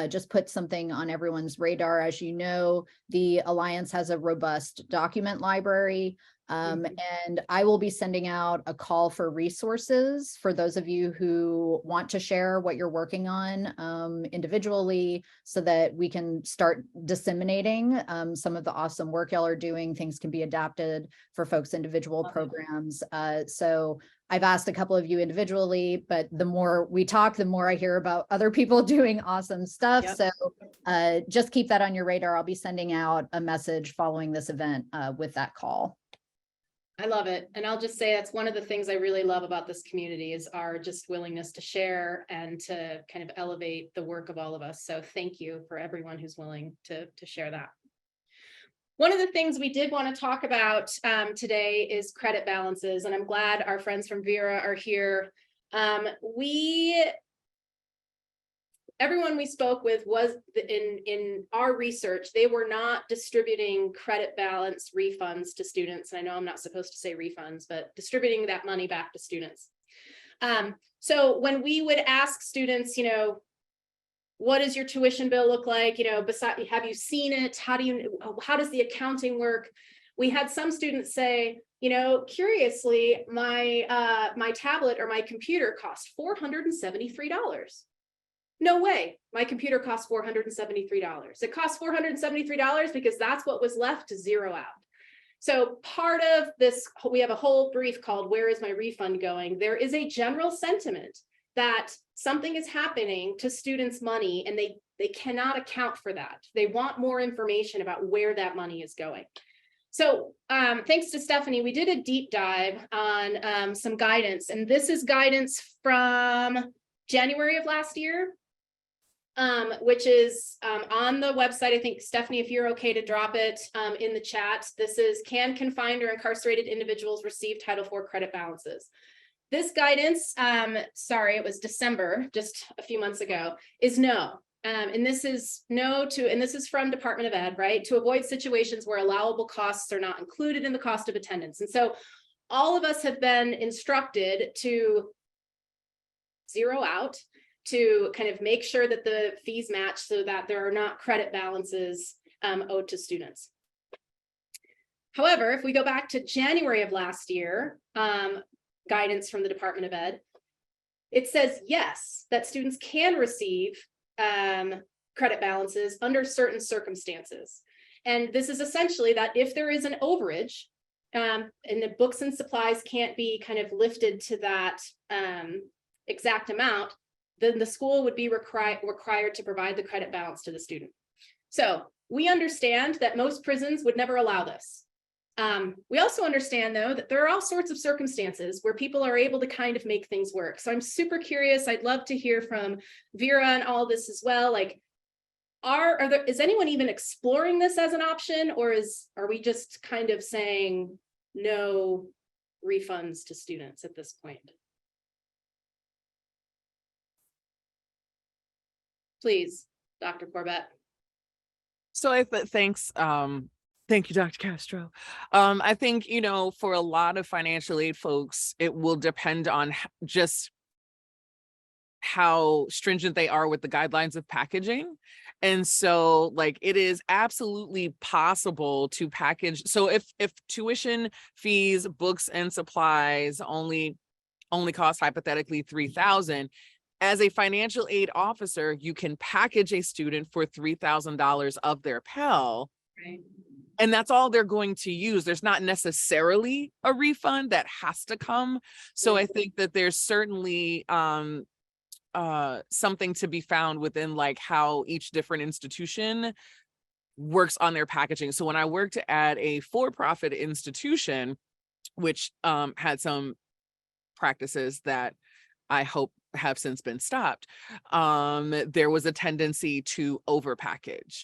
S18: just put something on everyone's radar. As you know, the Alliance has a robust document library, and I will be sending out a call for resources for those of you who want to share what you're working on individually, so that we can start disseminating some of the awesome work y'all are doing. Things can be adapted for folks' individual programs. So I've asked a couple of you individually, but the more we talk, the more I hear about other people doing awesome stuff. Yep. So just keep that on your radar. I'll be sending out a message following this event with that call.
S7: I love it. And I'll just say that's one of the things I really love about this community is our just willingness to share and to kind of elevate the work of all of us. So thank you for everyone who's willing to share that. One of the things we did want to talk about today is credit balances, and I'm glad our friends from Vera are here. Everyone we spoke with was in our research, they were not distributing credit balance refunds to students. And I know I'm not supposed to say refunds, but distributing that money back to students. So when we would ask students, what does your tuition bill look like? Besides, have you seen it? How does the accounting work? We had some students say, curiously, my tablet or my computer cost $473. No way, my computer costs $473. It costs $473 because that's what was left to zero out. So part of this, we have a whole brief called "Where is my refund going?" There is a general sentiment that something is happening to students' money and they cannot account for that. They want more information about where that money is going. So thanks to Stephanie, we did a deep dive on some guidance, and this is guidance from January of last year. Which is on the website. I think, Stephanie, if you're okay to drop it in the chat. This is, can confined or incarcerated individuals receive Title IV credit balances? This guidance, sorry, it was December, just a few months ago, is no. And this is no to, and this is from Department of Ed, right? To avoid situations where allowable costs are not included in the cost of attendance. And so all of us have been instructed to zero out, to kind of make sure that the fees match so that there are not credit balances owed to students. However, if we go back to January of last year, guidance from the Department of Ed, it says, yes, that students can receive credit balances under certain circumstances. And this is essentially that if there is an overage and the books and supplies can't be kind of lifted to that exact amount, then the school would be required to provide the credit balance to the student. So we understand that most prisons would never allow this. We also understand, though, that there are all sorts of circumstances where people are able to kind of make things work. So I'm super curious. I'd love to hear from Vera and all this as well. Like, is anyone even exploring this as an option, or are we just kind of saying no refunds to students at this point? Please, Dr. Corbett.
S16: So thanks. Thank you, Dr. Castro. I think, for a lot of financial aid folks, it will depend on just how stringent they are with the guidelines of packaging. And so like it is absolutely possible to package. So if tuition fees, books and supplies only cost hypothetically $3,000, as a financial aid officer, you can package a student for $3,000 of their Pell.
S7: Right.
S16: And that's all they're going to use. There's not necessarily a refund that has to come. So I think that there's certainly something to be found within like how each different institution works on their packaging. So when I worked at a for-profit institution, which had some practices that I hope have since been stopped, there was a tendency to overpackage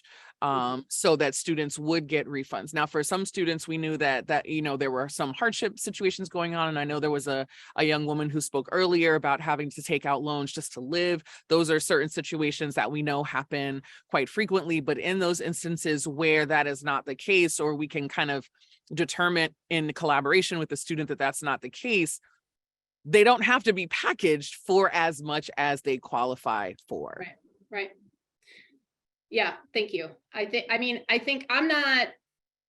S16: so that students would get refunds. Now, for some students, we knew that there were some hardship situations going on. And I know there was a young woman who spoke earlier about having to take out loans just to live. Those are certain situations that we know happen quite frequently. But in those instances where that is not the case, or we can kind of determine in collaboration with the student that that's not the case, they don't have to be packaged for as much as they qualify for.
S7: Right. Yeah, thank you. I think I'm not,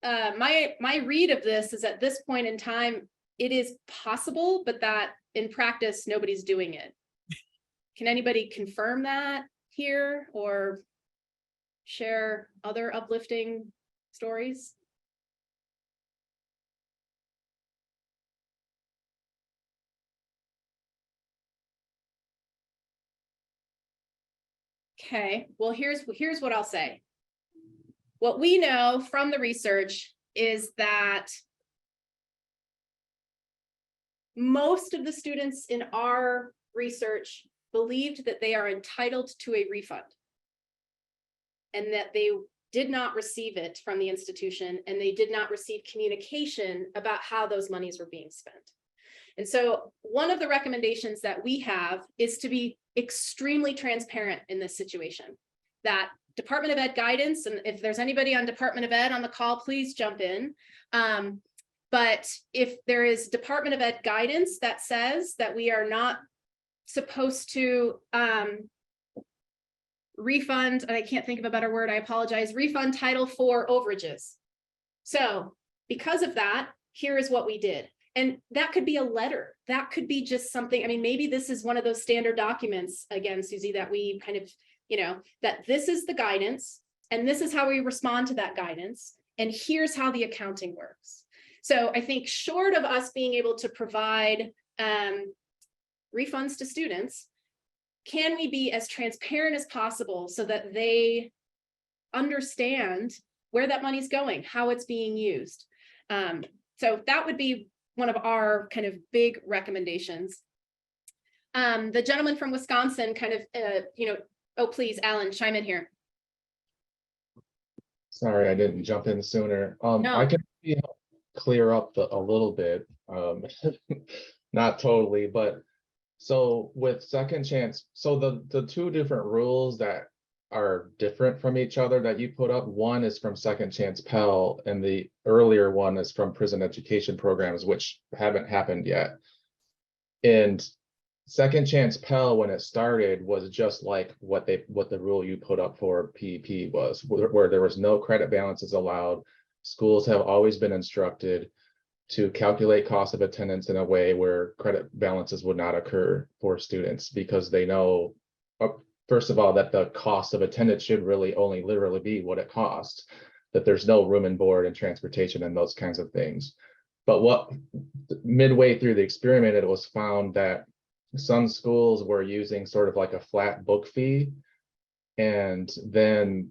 S7: my read of this is at this point in time, it is possible, but that in practice, nobody's doing it. Can anybody confirm that here or share other uplifting stories? Okay, well, here's what I'll say. What we know from the research is that most of the students in our research believed that they are entitled to a refund and that they did not receive it from the institution, and they did not receive communication about how those monies were being spent. And so one of the recommendations that we have is to be extremely transparent in this situation. That Department of Ed guidance, and if there's anybody on Department of Ed on the call, please jump in. But if there is Department of Ed guidance that says that we are not supposed to refund, and I can't think of a better word, I apologize, refund Title IV overages. So because of that, here is what we did. And that could be a letter. That could be just something, I mean, maybe this is one of those standard documents, again, Susie, that we kind of, that this is the guidance, and this is how we respond to that guidance, and here's how the accounting works. So I think short of us being able to provide refunds to students, can we be as transparent as possible so that they understand where that money's going, how it's being used? So that would be one of our kind of big recommendations. The gentleman from Wisconsin kind of, oh, please, Alan, chime in here.
S19: Sorry, I didn't jump in sooner.
S7: No.
S19: I can clear up a little bit, not totally, but so with second chance, so the two different rules that are different from each other that you put up, one is from Second Chance Pell, and the earlier one is from prison education programs, which haven't happened yet. And Second Chance Pell, when it started, was just like what the rule you put up for PEP was, where there was no credit balances allowed. Schools have always been instructed to calculate cost of attendance in a way where credit balances would not occur for students, because they know, first of all, that the cost of attendance should really only literally be what it costs, that there's no room and board and transportation and those kinds of things. But what midway through the experiment, it was found that some schools were using sort of like a flat book fee, and then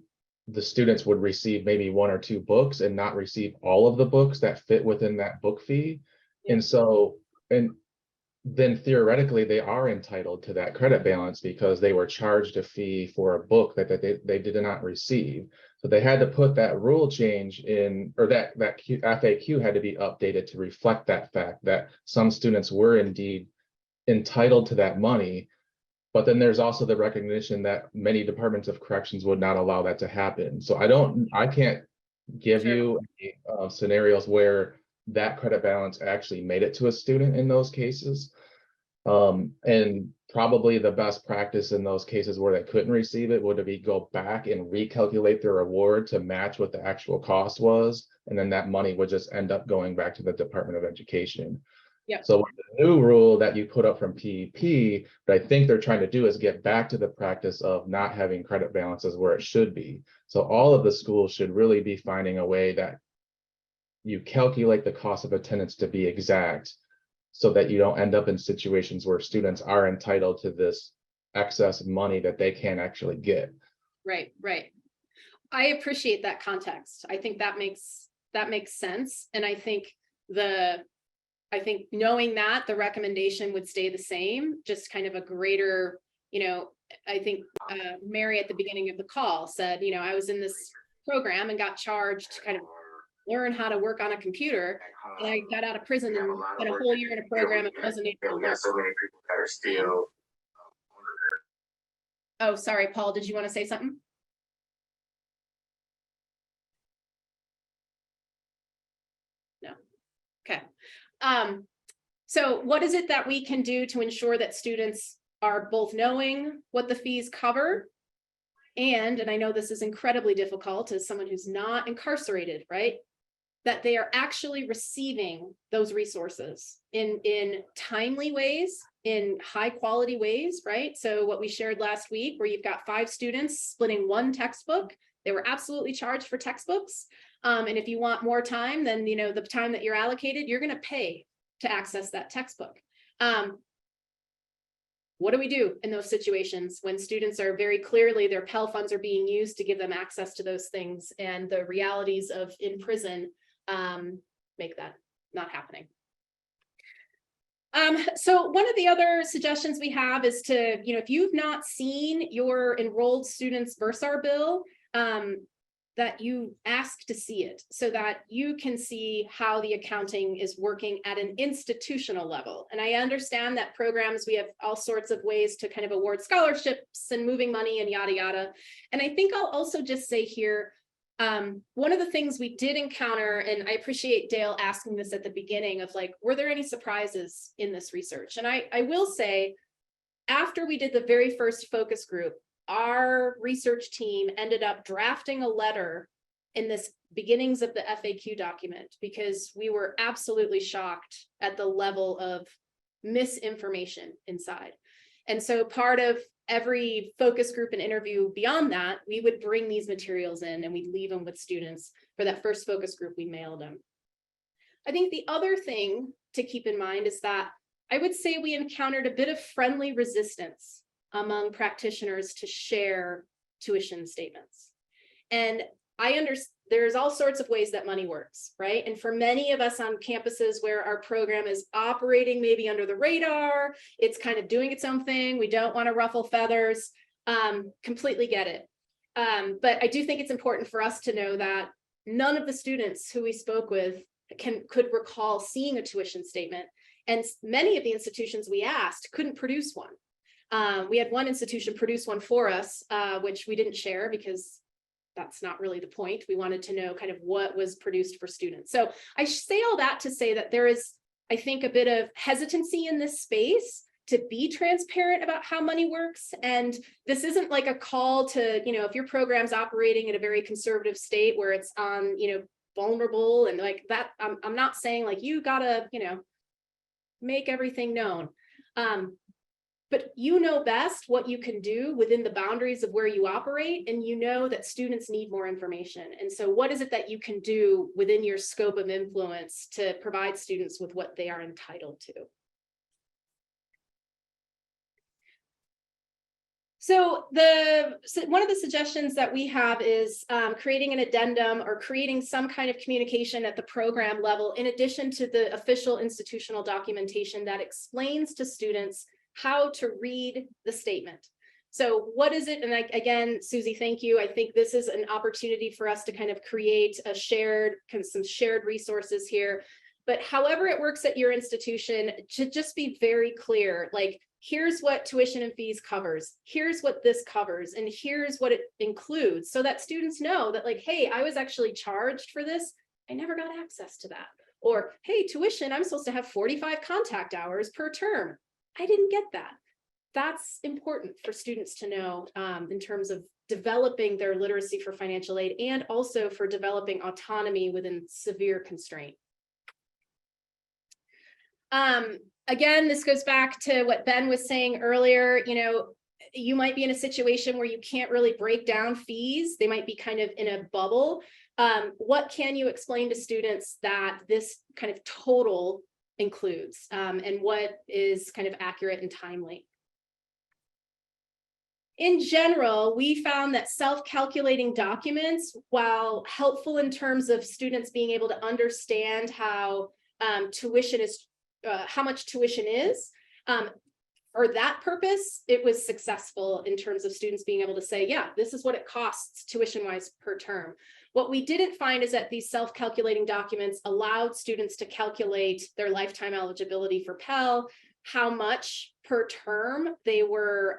S19: the students would receive maybe 1 or 2 books and not receive all of the books that fit within that book fee. And so, and then theoretically they are entitled to that credit balance because they were charged a fee for a book that they did not receive. So they had to put that rule change in, or that FAQ had to be updated to reflect that fact that some students were indeed entitled to that money. But then there's also the recognition that many departments of corrections would not allow that to happen. So I can't give you any, scenarios where that credit balance actually made it to a student in those cases. And probably the best practice in those cases where they couldn't receive it would be go back and recalculate their reward to match what the actual cost was. And then that money would just end up going back to the Department of Education.
S7: Yep.
S19: So with the new rule that you put up from PEP, what I think they're trying to do is get back to the practice of not having credit balances where it should be. So all of the schools should really be finding a way that you calculate the cost of attendance to be exact so that you don't end up in situations where students are entitled to this excess money that they can't actually get.
S7: Right, right. I appreciate that context. I think that makes sense. And I think knowing that the recommendation would stay the same, just kind of a greater, I think Mary at the beginning of the call said, I was in this program and got charged to kind of learn how to work on a computer. And I got out of prison and spent a whole year in a program and wasn't able to learn.
S17: So many people that are still.
S7: Oh, sorry, Paul, did you want to say something? No. Okay. So what is it that we can do to ensure that students are both knowing what the fees cover and I know this is incredibly difficult as someone who's not incarcerated, right? That they are actually receiving those resources in timely ways, in high quality ways, right? So what we shared last week, where you've got 5 students splitting 1 textbook, they were absolutely charged for textbooks. And if you want more time, then the time that you're allocated, you're going to pay to access that textbook. What do we do in those situations when students are very clearly their Pell funds are being used to give them access to those things, and the realities of in prison make that not happening? So one of the other suggestions we have is to, if you've not seen your enrolled students Bursar bill, that you ask to see it so that you can see how the accounting is working at an institutional level. And I understand that programs, we have all sorts of ways to kind of award scholarships and moving money and yada, yada. And I think I'll also just say here, one of the things we did encounter, and I appreciate Dale asking this at the beginning of like, were there any surprises in this research? And I will say, after we did the very first focus group, our research team ended up drafting a letter in this beginnings of the FAQ document because we were absolutely shocked at the level of misinformation inside. And so part of every focus group and interview beyond that, we would bring these materials in and we'd leave them with students. For that first focus group, we mailed them. I think the other thing to keep in mind is that I would say we encountered a bit of friendly resistance among practitioners to share tuition statements. And I understand there's all sorts of ways that money works, right? And for many of us on campuses where our program is operating maybe under the radar, it's kind of doing its own thing, we don't want to ruffle feathers, completely get it. But I do think it's important for us to know that none of the students who we spoke with could recall seeing a tuition statement. And many of the institutions we asked couldn't produce one. We had one institution produce one for us, which we didn't share because that's not really the point. We wanted to know kind of what was produced for students. So I say all that to say that there is, I think, a bit of hesitancy in this space to be transparent about how money works. And this isn't like a call to, if your program's operating in a very conservative state where it's on, vulnerable and like that, I'm not saying like you gotta, make everything known. But you know best what you can do within the boundaries of where you operate, and you know that students need more information. And so what is it that you can do within your scope of influence to provide students with what they are entitled to? So one of the suggestions that we have is creating an addendum or creating some kind of communication at the program level, in addition to the official institutional documentation that explains to students how to read the statement. So what is it? And again, Susie, thank you. I think this is an opportunity for us to kind of create a some shared resources here. But however it works at your institution, to just be very clear, like, here's what tuition and fees covers, here's what this covers, and here's what it includes, so that students know that, like, hey, I was actually charged for this, I never got access to that. Or, hey, tuition, I'm supposed to have 45 contact hours per term, I didn't get that. That's important for students to know in terms of developing their literacy for financial aid, and also for developing autonomy within severe constraint. Again, this goes back to what Ben was saying earlier. You know, you might be in a situation where you can't really break down fees. They might be kind of in a bubble. What can you explain to students that this kind of total includes, and what is kind of accurate and timely? In general, we found that self-calculating documents, while helpful in terms of students being able to understand how tuition is, how much tuition is, for that purpose, it was successful in terms of students being able to say, yeah, this is what it costs tuition-wise per term. What we didn't find is that these self-calculating documents allowed students to calculate their lifetime eligibility for Pell, how much per term they were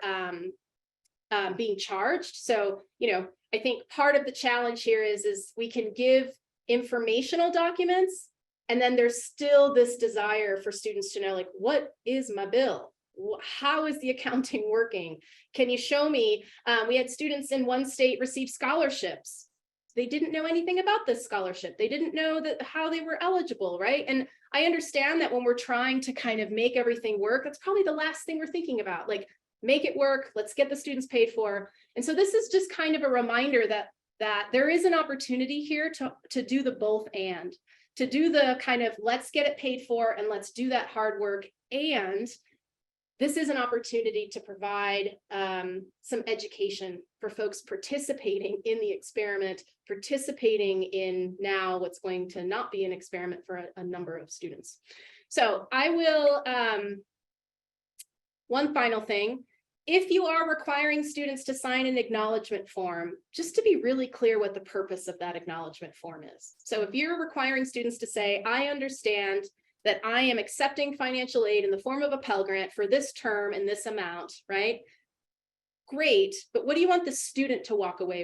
S7: being charged. So, you know, I think part of the challenge here is we can give informational documents, and then there's still this desire for students to know, like, what is my bill? How is the accounting working? Can you show me? We had students in one state receive scholarships. They didn't know anything about this scholarship. They didn't know how they were eligible, right? And I understand that when we're trying to kind of make everything work, that's probably the last thing we're thinking about, like, make it work, let's get the students paid for. And so this is just kind of a reminder that there is an opportunity here to do the both and, to do the kind of let's get it paid for and let's do that hard work. And this is an opportunity to provide some education for folks participating in the experiment, participating in now what's going to not be an experiment for a number of students. So I will, one final thing. If you are requiring students to sign an acknowledgement form, just to be really clear what the purpose of that acknowledgement form is. So if you're requiring students to say, I understand that I am accepting financial aid in the form of a Pell Grant for this term and this amount, right? Great, but what do you want the student to walk away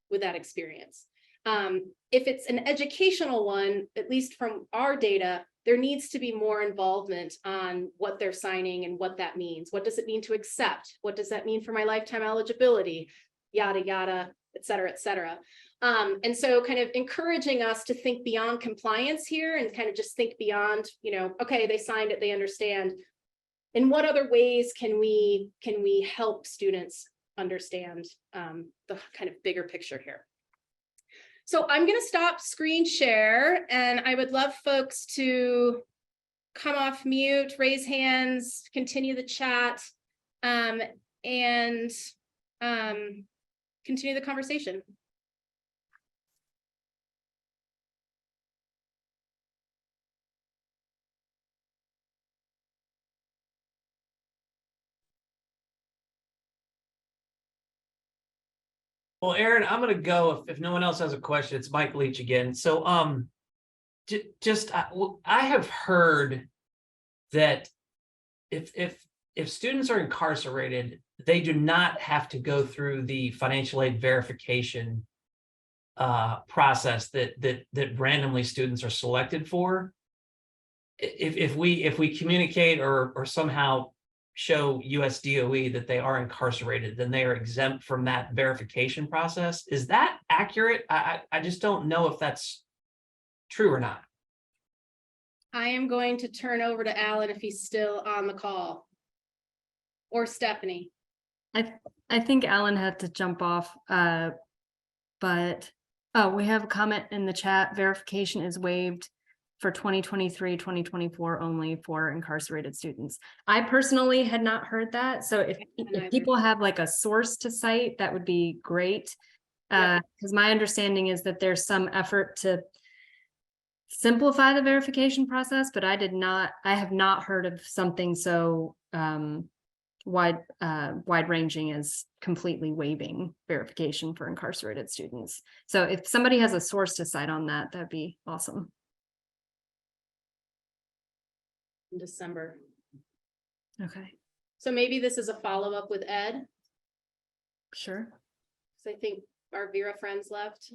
S7: with that experience? If it's an educational one, at least from our data, there needs to be more involvement on what they're signing and what that means. What does it mean to accept? What does that mean for my lifetime eligibility? Yada, yada, et cetera, et cetera. And so kind of encouraging us to think beyond compliance here and kind of just think beyond, you know, okay, they signed it, they understand. In what other ways can we help students understand the kind of bigger picture here? So I'm going to stop screen share, and I would love folks to come off mute, raise hands, continue the chat, and continue the conversation.
S9: Well, Aaron, I'm going to go if no one else has a question. It's Mike Leach again. So I have heard that if students are incarcerated, they do not have to go through the financial aid verification process that randomly students are selected for. If we communicate or somehow show US DOE that they are incarcerated, then they are exempt from that verification process. Is that accurate? I just don't know if that's true or not.
S7: I am going to turn over to Alan if he's still on the call, or Stephanie.
S1: I think Alan had to jump off, but we have a comment in the chat. Verification is waived for 2023, 2024 only for incarcerated students. I personally had not heard that. So if people have like a source to cite, that would be great. Because my understanding is that there's some effort to simplify the verification process, but I have not heard of something so wide-ranging as completely waiving verification for incarcerated students. So if somebody has a source to cite on that, that'd be awesome.
S7: In December.
S1: Okay.
S7: So maybe this is a follow-up with Ed.
S1: Sure.
S7: So I think our Vera friends left.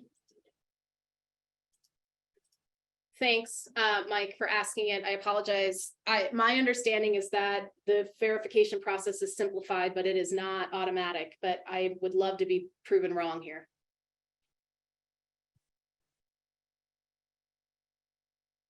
S7: Thanks, Mike, for asking it. I apologize. My understanding is that the verification process is simplified, but it is not automatic, but I would love to be proven wrong here.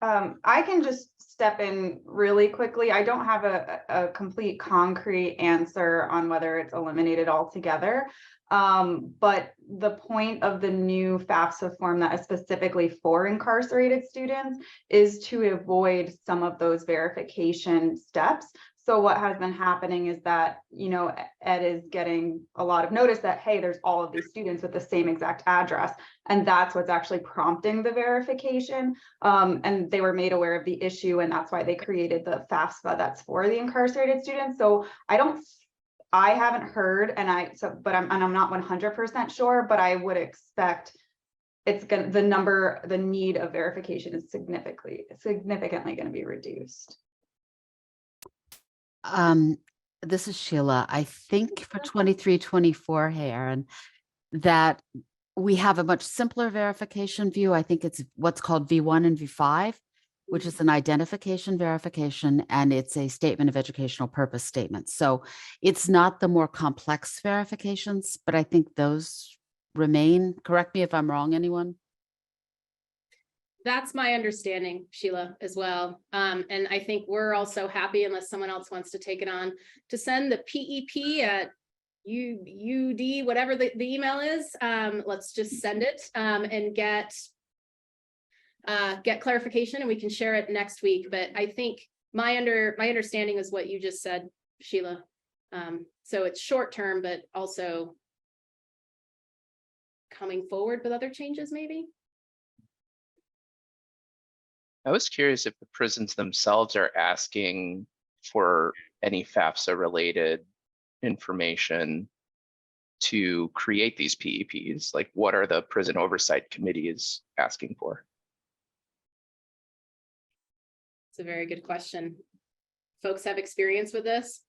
S20: I can just step in really quickly. I don't have a complete concrete answer on whether it's eliminated altogether. But the point of the new FAFSA form that is specifically for incarcerated students is to avoid some of those verification steps. So what has been happening is that, you know, Ed is getting a lot of notice that, hey, there's all of these students with the same exact address. And that's what's actually prompting the verification. And they were made aware of the issue, and that's why they created the FAFSA that's for the incarcerated students. So I haven't heard, but I'm not 100% sure, but I would expect the need of verification is significantly going to be reduced.
S21: This is Sheila. I think for 23-24, hey, Aaron, that we have a much simpler verification view. I think it's what's called V1 and V5, which is an identification verification, and it's a statement of educational purpose statement. So it's not the more complex verifications, but I think those remain. Correct me if I'm wrong, anyone?
S7: That's my understanding, Sheila, as well. And I think we're also happy, unless someone else wants to take it on, to send the PEP at UD, whatever the email is. Let's just send it and get clarification, and we can share it next week. But I think my understanding is what you just said, Sheila. So it's short term, but also coming forward with other changes, maybe.
S22: I was curious if the prisons themselves are asking for any FAFSA related information to create these PEPs. Like, what are the prison oversight committees asking for?
S7: It's a very good question. Folks have experience with this?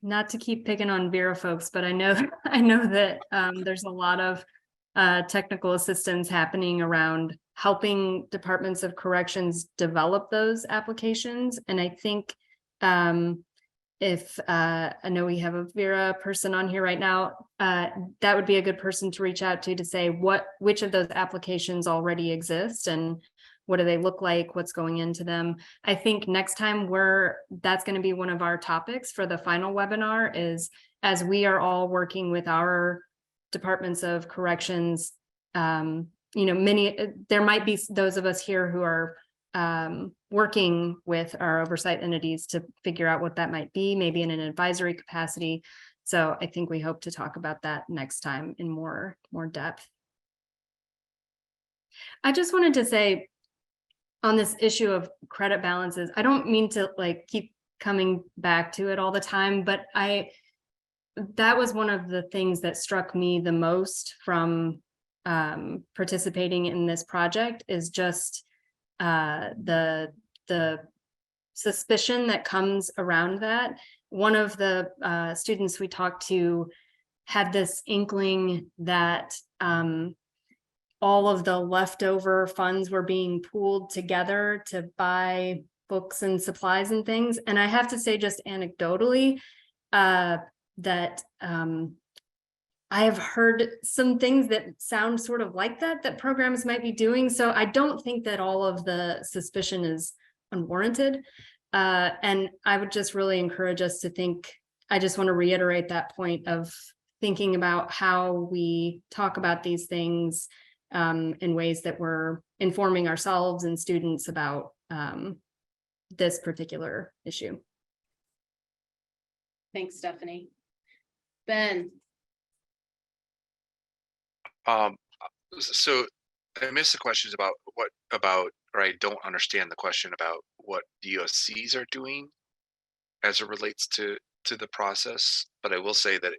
S1: Not to keep picking on Vera folks, but I know that there's a lot of technical assistance happening around helping departments of corrections develop those applications. And I think if I know we have a Vera person on here right now, that would be a good person to reach out to say which of those applications already exist and what do they look like, what's going into them. I think next time that's going to be one of our topics for the final webinar, is as we are all working with our departments of corrections, you know, there might be those of us here who are working with our oversight entities to figure out what that might be, maybe in an advisory capacity. So I think we hope to talk about that next time in more depth. I just wanted to say on this issue of credit balances, I don't mean to like keep coming back to it all the time, but that was one of the things that struck me the most from participating in this project, is just the suspicion that comes around that. One of the students we talked to had this inkling that all of the leftover funds were being pooled together to buy books and supplies and things. And I have to say, just anecdotally, that I have heard some things that sound sort of like that programs might be doing. So I don't think that all of the suspicion is unwarranted. And I would just really encourage us to think, I just want to reiterate that point of thinking about how we talk about these things in ways that we're informing ourselves and students about this particular issue.
S7: Thanks, Stephanie. Ben.
S17: So I missed the questions about or I don't understand the question about what DOCs are doing as it relates to the process. But I will say that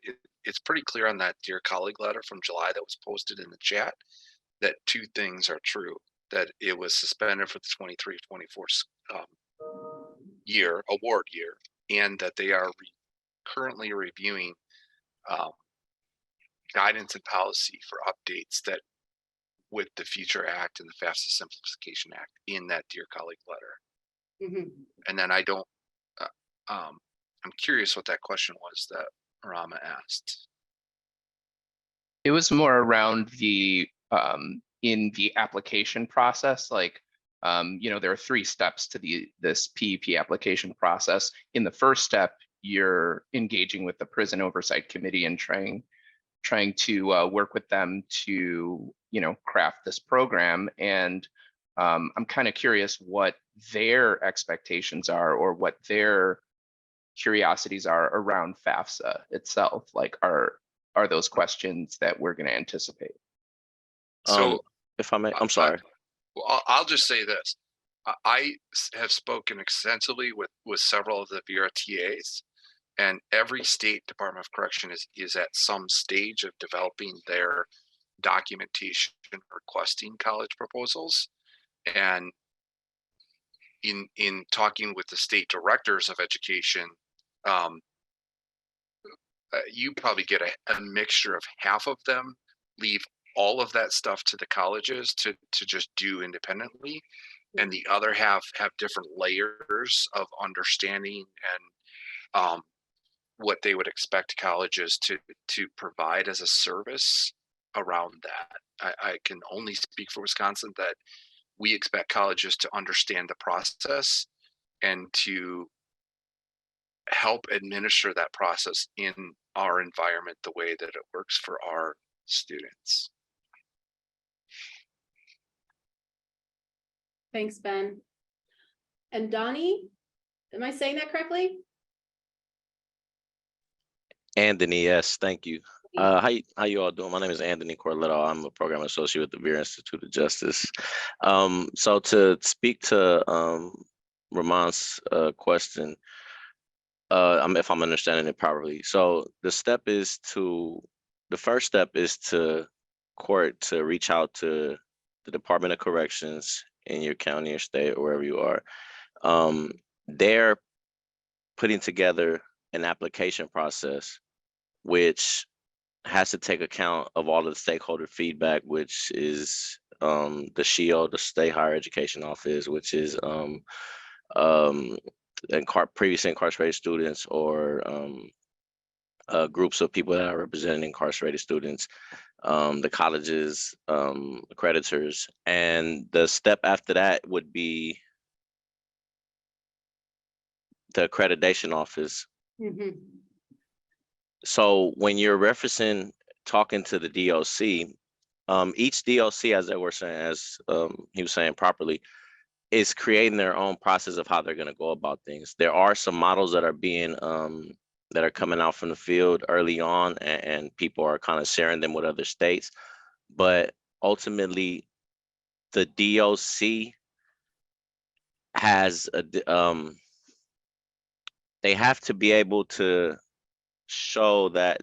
S17: it's pretty clear on that Dear Colleague letter from July that was posted in the chat that two things are true: that it was suspended for the 23-24 award year, and that they are currently reviewing guidance and policy for updates that with the Future Act and the FAFSA Simplification Act in that Dear Colleague letter. And then I'm curious what that question was that Rama asked.
S22: It was more around the in the application process, like there are 3 steps to this PEP application process. In the first step, you're engaging with the Prison Oversight Committee and trying to work with them to craft this program. And I'm kind of curious what their expectations are, or what their curiosities are around FAFSA itself. Like, are those questions that we're going to anticipate?
S17: So
S22: if I may, I'm sorry.
S17: Well, I'll just say this. I have spoken extensively with several of the Vera TAs, and every state Department of Correction is at some stage of developing their documentation requesting college proposals. And in talking with the state directors of education, you probably get a mixture of half of them leave all of that stuff to the colleges to just do independently, and the other half have different layers of understanding and what they would expect colleges to provide as a service around that. I can only speak for Wisconsin that we expect colleges to understand the process and to help administer that process in our environment the way that it works for our students.
S7: Thanks, Ben. And Donnie, am I saying that correctly?
S2: Anthony, yes, thank you. How you all doing? My name is Anthony Corletto. I'm a program associate with the Vera Institute of Justice. So to speak to Ramon's question, if I'm understanding it properly. So the first step is to court to reach out to the Department of Corrections in your county or state or wherever you are. They're putting together an application process which has to take account of all of the stakeholder feedback, which is the SHIO, the State Higher Education Office, which is previously incarcerated students, or groups of people that are representing incarcerated students, the colleges, accreditors, and the step after that would be the accreditation office. So when you're referencing talking to the DOC, each DOC, as they were saying, as he was saying properly, is creating their own process of how they're going to go about things. There are some models that are being that are coming out from the field early on, and people are kind of sharing them with other states. But ultimately, the DOC has they have to be able to show that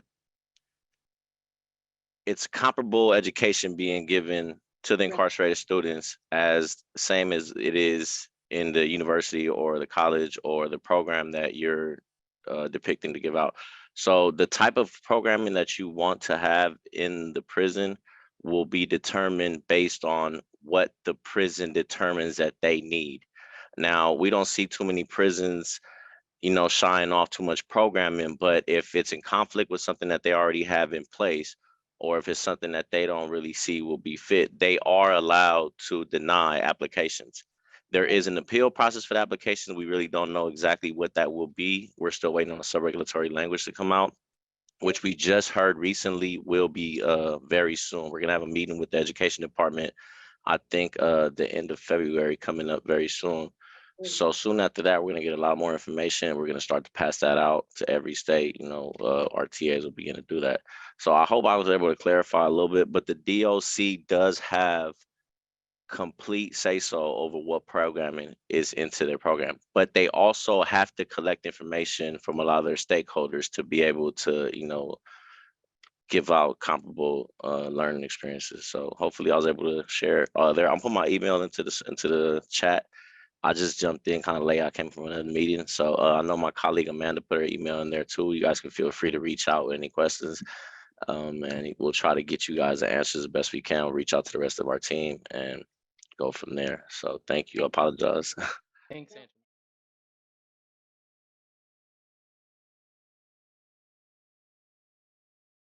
S2: it's comparable education being given to the incarcerated students as same as it is in the university or the college or the program that you're depicting to give out. So the type of programming that you want to have in the prison will be determined based on what the prison determines that they need. Now, we don't see too many prisons shying off too much programming, but if it's in conflict with something that they already have in place, or if it's something that they don't really see will be fit, they are allowed to deny applications. There is an appeal process for the application. We really don't know exactly what that will be. We're still waiting on the sub-regulatory language to come out. which we just heard recently will be very soon. We're gonna have a meeting with the education department, I think the end of February, coming up very soon. So soon after that, we're gonna get a lot more information. We're gonna start to pass that out to every state. You know, our TAs will begin to do that. So I hope I was able to clarify a little bit, but the DOC does have complete say-so over what programming is into their program, but they also have to collect information from a lot of their stakeholders to be able to, you know, give out comparable learning experiences. So hopefully I was able to share there. I'll put my email into the chat. I just jumped in kind of late. I came from another meeting. So I know my colleague Amanda put her email in there too. You guys can feel free to reach out with any questions. And we'll try to get you guys the answers as best we can. We'll reach out to the rest of our team and go from there. So thank you. I apologize.
S22: Thanks, Andrew.